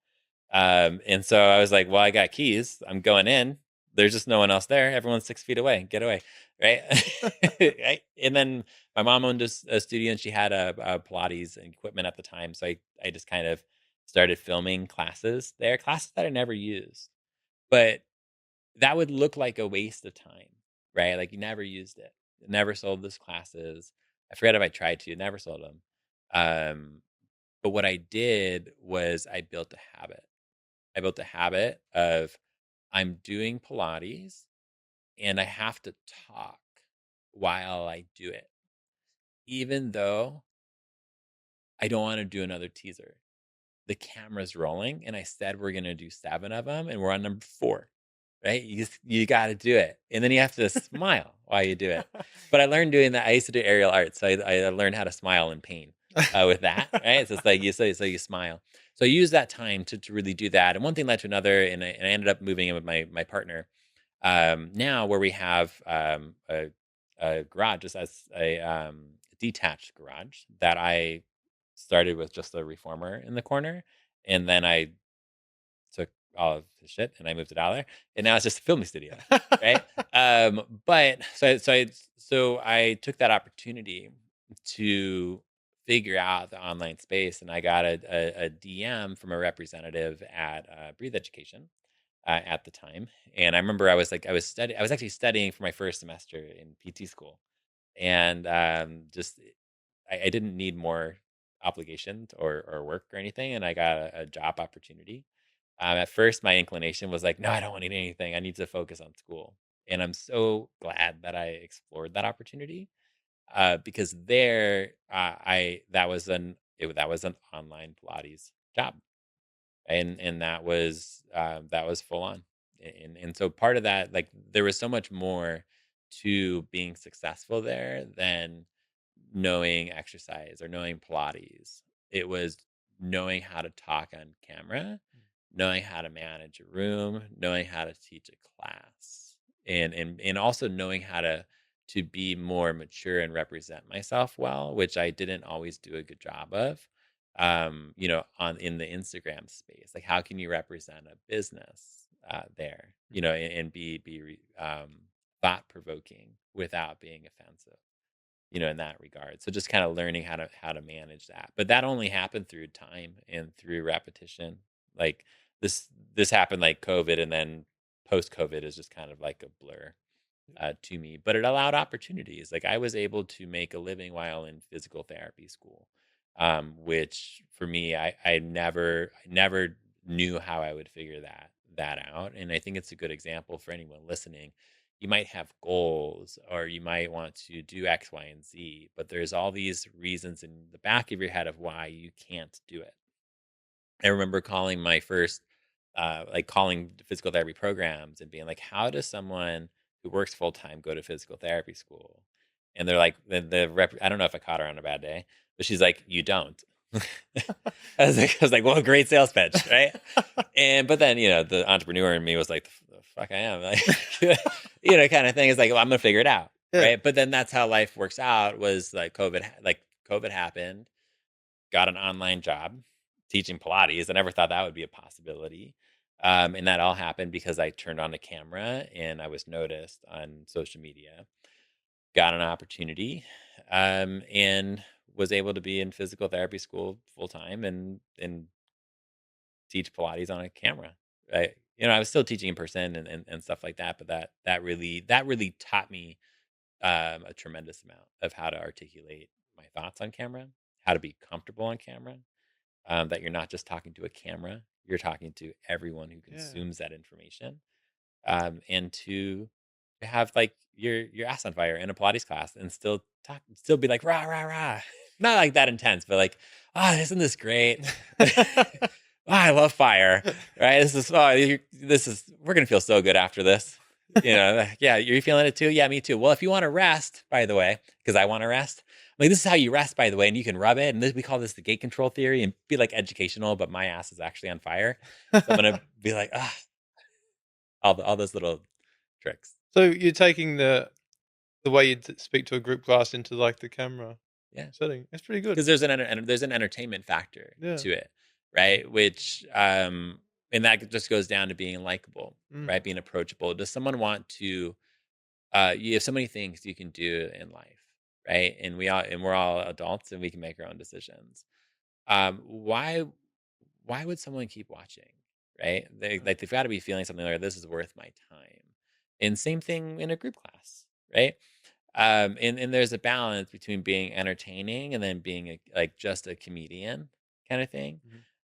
And so I was like, well, I got keys. I'm going in. There's just no one else there. Everyone's 6 feet away. Get away. Right. Right. And then my mom owned a studio and she had a Pilates equipment at the time. So I just kind of started filming classes there, classes that I never used. But that would look like a waste of time, right? Like you never used it. Never sold those classes. I forget if I tried to, never sold them. But what I did was I built a habit. I built a habit of I'm doing Pilates and I have to talk while I do it, even though I don't want to do another teaser. The camera's rolling, and I said we're gonna do 7 of them, and we're on number 4, right? You gotta do it, and then you have to smile while you do it. But I learned doing that. I used to do aerial art, so I learned how to smile in pain with that, right? So it's like so you smile. So I use that time to really do that, and one thing led to another, and I ended up moving in with my partner. Now where we have a garage, just as a detached garage that I started with just a reformer in the corner, and then I took all of the shit and I moved it out of there, and now it's just a filming studio, right? But so I took that opportunity to figure out the online space, and I got a DM from a representative at Breathe Education at the time, and I remember I was actually studying for my first semester in PT school, and just I didn't need more obligations or work or anything, and I got a job opportunity. At first, my inclination was like, no, I don't want to need anything. I need to focus on school, and I'm so glad that I explored that opportunity because there, I that was an online Pilates job, and that was full on, and so part of that, like there was so much more to being successful there than knowing exercise or knowing Pilates. It was knowing how to talk on camera, knowing how to manage a room, knowing how to teach a class, and also knowing how to be more mature and represent myself well, which I didn't always do a good job of. On in the Instagram space, like how can you represent a business there, and thought provoking without being offensive, in that regard. So just kind of learning how to manage that. But that only happened through time and through repetition. Like this happened like COVID, and then post COVID is just kind of like a blur to me. But it allowed opportunities. Like I was able to make a living while in physical therapy school, which for me, I never knew how I would figure that out. And I think it's a good example for anyone listening. You might have goals or you might want to do X, Y, and Z, but there's all these reasons in the back of your head of why you can't do it. I remember calling my first, like calling physical therapy programs and being like, how does someone who works full time go to physical therapy school? And they're like, I don't know if I caught her on a bad day, but she's like, you don't. I was like, well, great sales pitch, right? But then, the entrepreneur in me was like, the fuck I am, like, kind of thing. Is like, well, I'm gonna figure it out, Yeah. right? But then that's how life works out. Was like COVID happened, got an online job teaching Pilates. I never thought that would be a possibility. And that all happened because I turned on the camera and I was noticed on social media, got an opportunity, and was able to be in physical therapy school full time and teach Pilates on a camera. Right. I was still teaching in person and stuff like that, but that really taught me a tremendous amount of how to articulate my thoughts on camera, how to be comfortable on camera, that you're not just talking to a camera, you're talking to everyone who Yeah. consumes that information, and to have like your ass on fire in a Pilates class and still be like rah rah rah, not like that intense, but like, isn't this great? I love fire, right? We're gonna feel so good after this. Like, yeah, you're feeling it too. Yeah, me too. Well, if you want to rest, by the way, because I want to rest. Like, this is how you rest, by the way, and you can rub it. And we call this the gate control theory, and be like educational, but my ass is actually on fire. So I'm gonna be like, all those little tricks. So you're taking the way you speak to a group class into like the camera Yeah, setting. It's pretty good. because there's an entertainment factor Yeah. to it, right? Which and that just goes down to being likable, Mm. right? Being approachable. Does someone want to? You have so many things you can do in life, right? We're all adults and we can make our own decisions. Why would someone keep watching, right? They've got to be feeling something like, this is worth my time. And same thing in a group class, right? And there's a balance between being entertaining and then being like just a comedian kind of thing.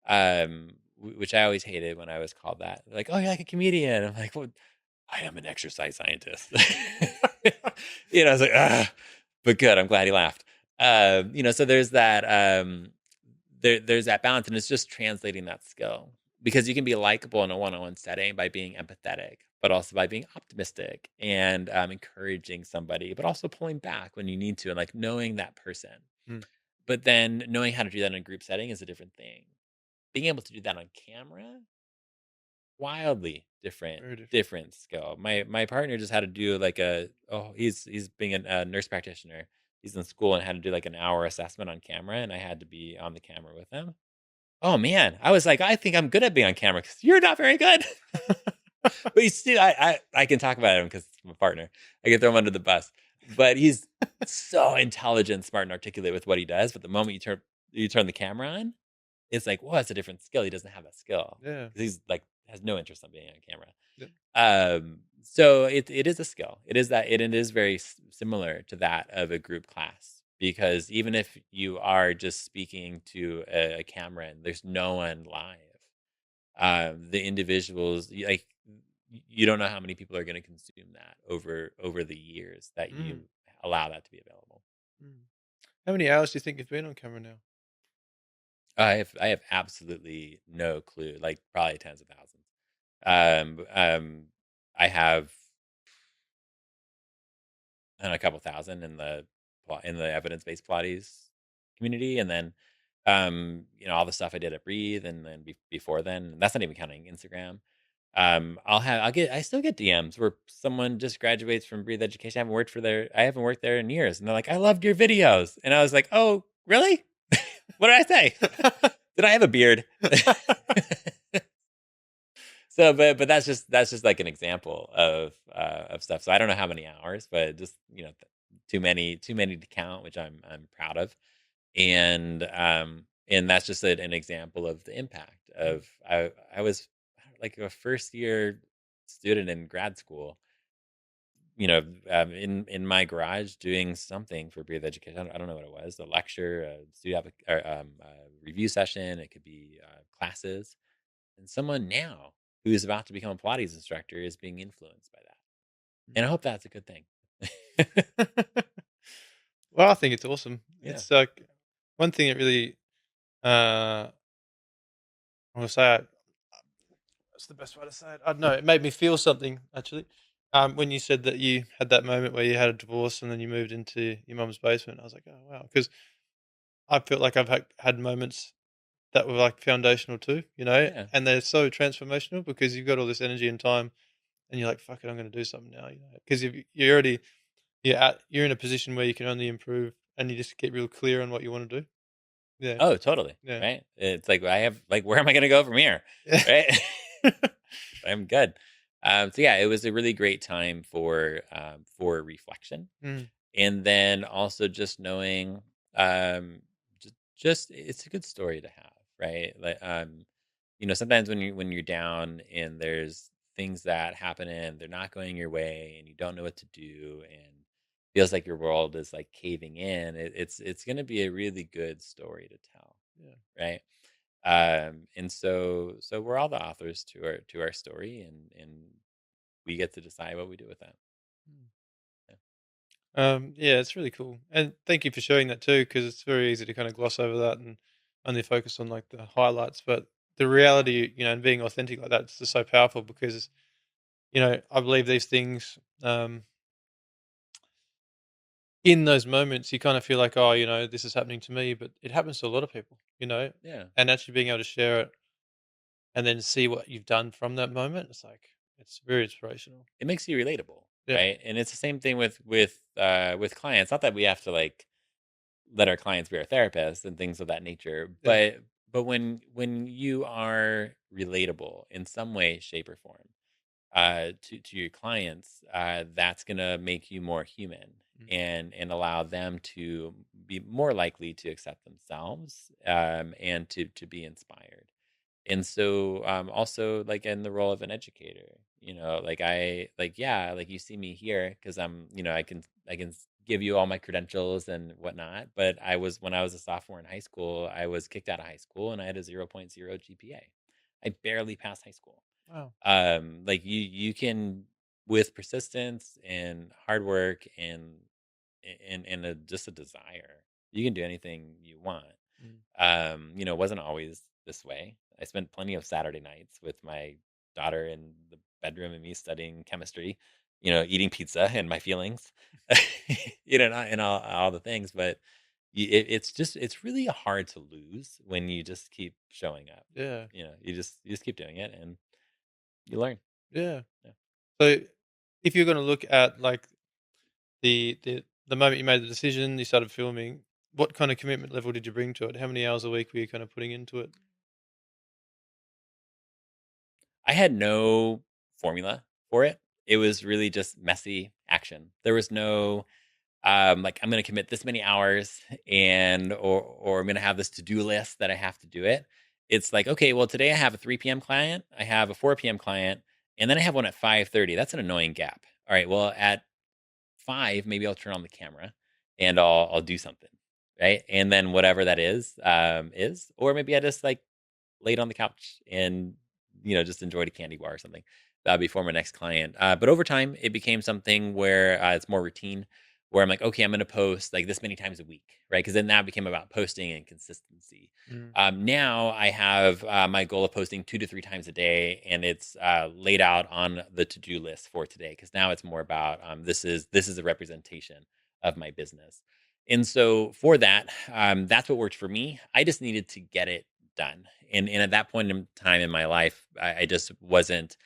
Mhm. Which I always hated when I was called that. They're like, oh, you're like a comedian. I'm like, well, I am an exercise scientist. I was like, but good. I'm glad he laughed. So there's that. There's that balance, and it's just translating that skill, because you can be likable in a one-on-one setting by being empathetic, but also by being optimistic and encouraging somebody, but also pulling back when you need to, and like knowing that person. Mm. But then knowing how to do that in a group setting is a different thing. Being able to do that on camera, wildly different Very different. different skill. My partner just had to do like he's being a nurse practitioner. He's in school and had to do like an hour assessment on camera, and I had to be on the camera with him. Oh man, I was like, I think I'm good at being on camera because you're not very good. But he's still, I can talk about him because he's my partner. I can throw him under the bus. But he's so intelligent, smart, and articulate with what he does. But the moment you turn the camera on, it's like, well, that's a different skill. He doesn't have that skill Yeah. because he's like has no interest in being on camera. Yeah. So it is a skill. It is very similar to that of a group class, because even if you are just speaking to a camera and there's no one live, the individuals you don't know how many people are going to consume that over the years that you Mm. allow that to be available. Mm. How many hours do you think you've been on camera now? I have absolutely no clue. Like probably tens of thousands. I have a couple thousand in the evidence based Pilates community, and then all the stuff I did at Breathe, and then before then, that's not even counting Instagram. I still get DMs where someone just graduates from Breathe Education. I haven't worked there in years, and they're like, I loved your videos, and I was like, oh really? What did I say? Did I have a beard? So, but that's just like an example of stuff. So I don't know how many hours, but just too many to count, which I'm proud of, and that's just an example of the impact of I was like a first year student in grad school, in my garage doing something for Breathe Education. I don't know what it was, a lecture, a student a review session. It could be classes, and someone now who's about to become a Pilates instructor is being influenced by that. And I hope that's a good thing. Well, I think it's awesome. Yeah. It's like one thing that really, I want to say, what's the best way to say it? I don't know. It made me feel something actually. When you said that you had that moment where you had a divorce and then you moved into your mum's basement, I was like, oh wow, because I felt like I've had moments that were like foundational too, Yeah. and they're so transformational because you've got all this energy and time, and you're like, "Fuck it, I'm going to do something now," because you're already you're in a position where you can only improve, and you just get real clear on what you want to do. Yeah, Oh, totally. yeah, Right. It's like I have like, where am I going to go from here? yeah. Right. I'm good. So yeah, it was a really great time for reflection, Mm, and then also just knowing, um, just it's a good story to have, right? Like, sometimes when you're down and there's things that happen and they're not going your way and you don't know what to do and feels like your world is like caving in, it's going to be a really good story to tell, yeah. right? And so we're all the authors to our story, and we get to decide what we do with that. Mm. Yeah. Yeah, it's really cool, and thank you for sharing that too, because it's very easy to kind of gloss over that and only focus on like the highlights. But the reality, and being authentic like that, it's just so powerful because I believe these things. In those moments, you kind of feel like, oh, this is happening to me, but it happens to a lot of people, Yeah. and actually being able to share it and then see what you've done from that moment, it's very inspirational. It makes you relatable, Yeah, right? And it's the same thing with clients. Not that we have to like let our clients be our therapists and things of that nature, yeah, but when you are relatable in some way, shape, or form, to your clients, that's gonna make you more human, mm, and allow them to be more likely to accept themselves, and to be inspired. And so, also like in the role of an educator, like yeah, like you see me here because I can give you all my credentials and whatnot. But when I was a sophomore in high school, I was kicked out of high school and I had a 0.0 GPA. I barely passed high school. wow, Like you can, with persistence and hard work and just a desire, you can do anything you want. mm, It wasn't always this way. I spent plenty of Saturday nights with my daughter in the bedroom and me studying chemistry, eating pizza and my feelings, and all the things. But it's really hard to lose when you just keep showing up. yeah, You just keep doing it and you learn. yeah. Yeah. So, if you're going to look at like the moment you made the decision, you started filming, what kind of commitment level did you bring to it? How many hours a week were you kind of putting into it? I had no formula for it. It was really just messy action. There was no like I'm going to commit this many hours and or I'm going to have this to-do list that I have to do it. It's like, okay, well today I have a 3 p.m. client, I have a 4 p.m. client, and then I have one at 5:30. That's an annoying gap. All right, well at 5 maybe I'll turn on the camera and I'll do something, right? And then whatever that is, or maybe I just like laid on the couch and just enjoyed a candy bar or something before my next client. But over time, it became something where it's more routine. Where I'm like, okay, I'm going to post like this many times a week, right? Because then that became about posting and consistency. Mm, Now I have my goal of posting 2 to 3 times a day, and it's laid out on the to-do list for today. Because now it's more about this is a representation of my business, and so for that, that's what worked for me. I just needed to get it done. And at that point in time in my life, I just wasn't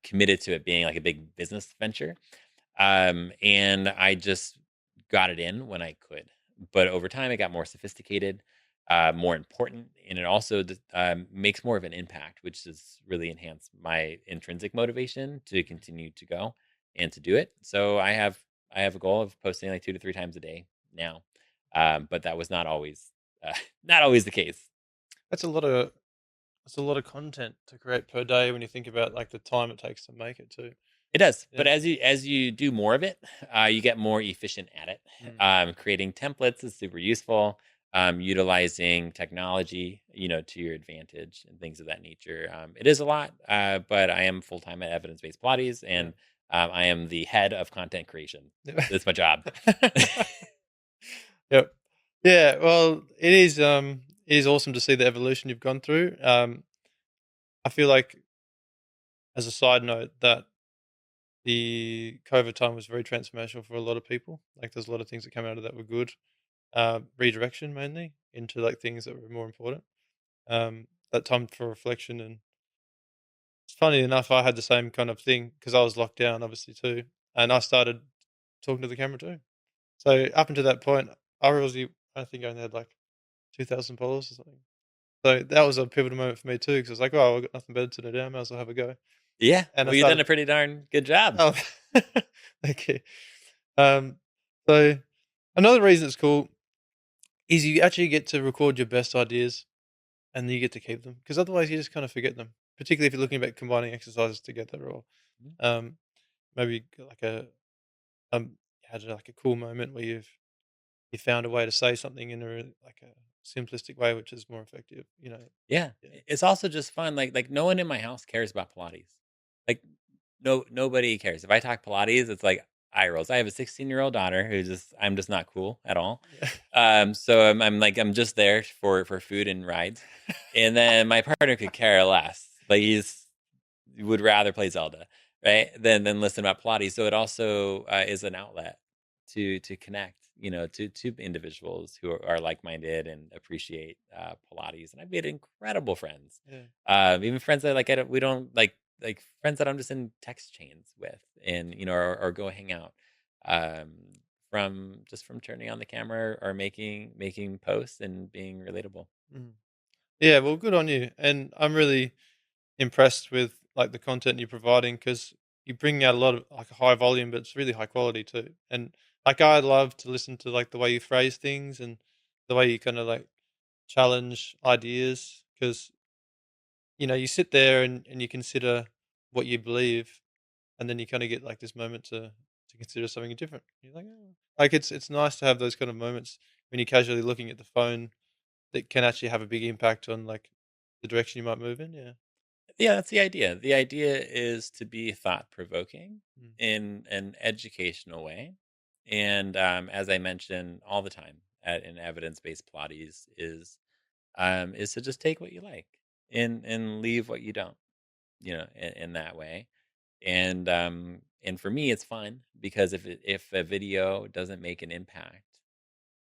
committed to it being like a big business venture. And I just got it in when I could. But over time, it got more sophisticated, more important, and it also makes more of an impact, which has really enhanced my intrinsic motivation to continue to go and to do it. So I have a goal of posting like 2 to 3 times a day now, but that was not always not always the case. that's a lot of that's a lot of content to create per day when you think about like the time it takes to make it too. It does, but Yeah. as you do more of it, you get more efficient at it. Mm, Creating templates is super useful. Utilizing technology, to your advantage and things of that nature. It is a lot, but I am full time at Evidence Based Pilates, yeah. and I am the head of content creation. Yeah. That's my job. Yep. Yeah, well, it is awesome to see the evolution you've gone through. I feel like, as a side note, that the COVID time was very transformational for a lot of people. Like, there's a lot of things that came out of that were good. redirection mainly into like things that were more important. That time for reflection, and it's funny enough, I had the same kind of thing because I was locked down, obviously too, and I started talking to the camera too. So up until that point, I think I only had like 2,000 followers or something. So that was a pivotal moment for me too, because I was like, "Oh, I've got nothing better to do now. Might as well have a go." Yeah. And I Well, you've done started. a pretty darn good job. Oh, thank you. Um, so another reason it's cool is you actually get to record your best ideas, and then you get to keep them because otherwise you just kind of forget them. Particularly if you're looking at combining exercises together, or Mhm. um, maybe like um, had like a cool moment where you found a way to say something in a like a simplistic way, which is more effective. Yeah. Yeah. It's also just fun. Like no one in my house cares about Pilates. Like nobody cares. If I talk Pilates, it's like eye rolls. I have a 16-year-old daughter who just I'm just not cool at all. Yeah. So I'm just there for food and rides. And then my partner could care less. Like he would rather play Zelda, right? Than listen about Pilates. So it also is an outlet to connect, to individuals who are like minded and appreciate Pilates. And I've made incredible friends, Yeah. even friends that like we don't like friends that I'm just in text chains with, and or go hang out. Um, from turning on the camera or making posts and being relatable. Mm. Yeah, well, good on you, and I'm really impressed with like the content you're providing because you bring out a lot of like a high volume, but it's really high quality too. And like I love to listen to like the way you phrase things and the way you kind of like challenge ideas because you sit there and you consider what you believe, and then you kind of get like this moment to consider something different. You're like, oh. Like it's nice to have those kind of moments when you're casually looking at the phone that can actually have a big impact on like the direction you might move in. Yeah. Yeah, that's the idea. The idea is to be thought provoking Mm. in an educational way. And as I mention all the time at an evidence based Pilates is to just take what you like and leave what you don't, in that way. And for me, it's fun because if a video doesn't make an impact,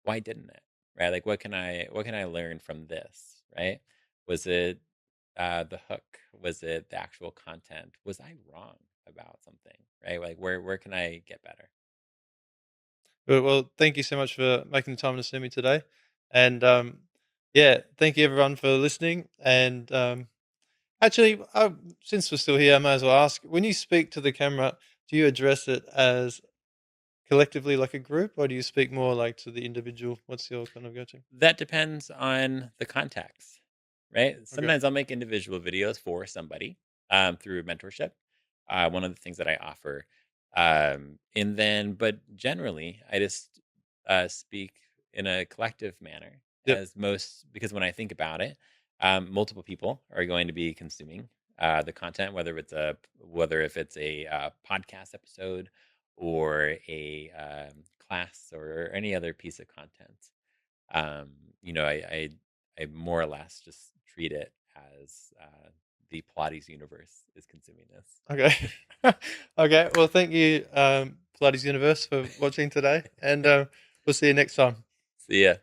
why didn't it? Right? Like what can I learn from this? Right? Was it the hook? Was it the actual content? Was I wrong about something? Right? Like where can I get better? Well, thank you so much for making the time to see me today. And yeah, thank you everyone for listening. And actually, since we're still here, I might as well ask when you speak to the camera, do you address it as collectively like a group, or do you speak more like to the individual? What's your kind of go to? That depends on the context, right? Okay. Sometimes I'll make individual videos for somebody through mentorship. One of the things that I offer, but generally I just speak in a collective manner, Yep. as most because when I think about it, multiple people are going to be consuming the content, whether if it's a podcast episode or a class or any other piece of content. um, I more or less just treat it as the Pilates universe is consuming this. Okay. Okay. Well, thank you, Pilates Universe, for watching today, and we'll see you next time. See ya.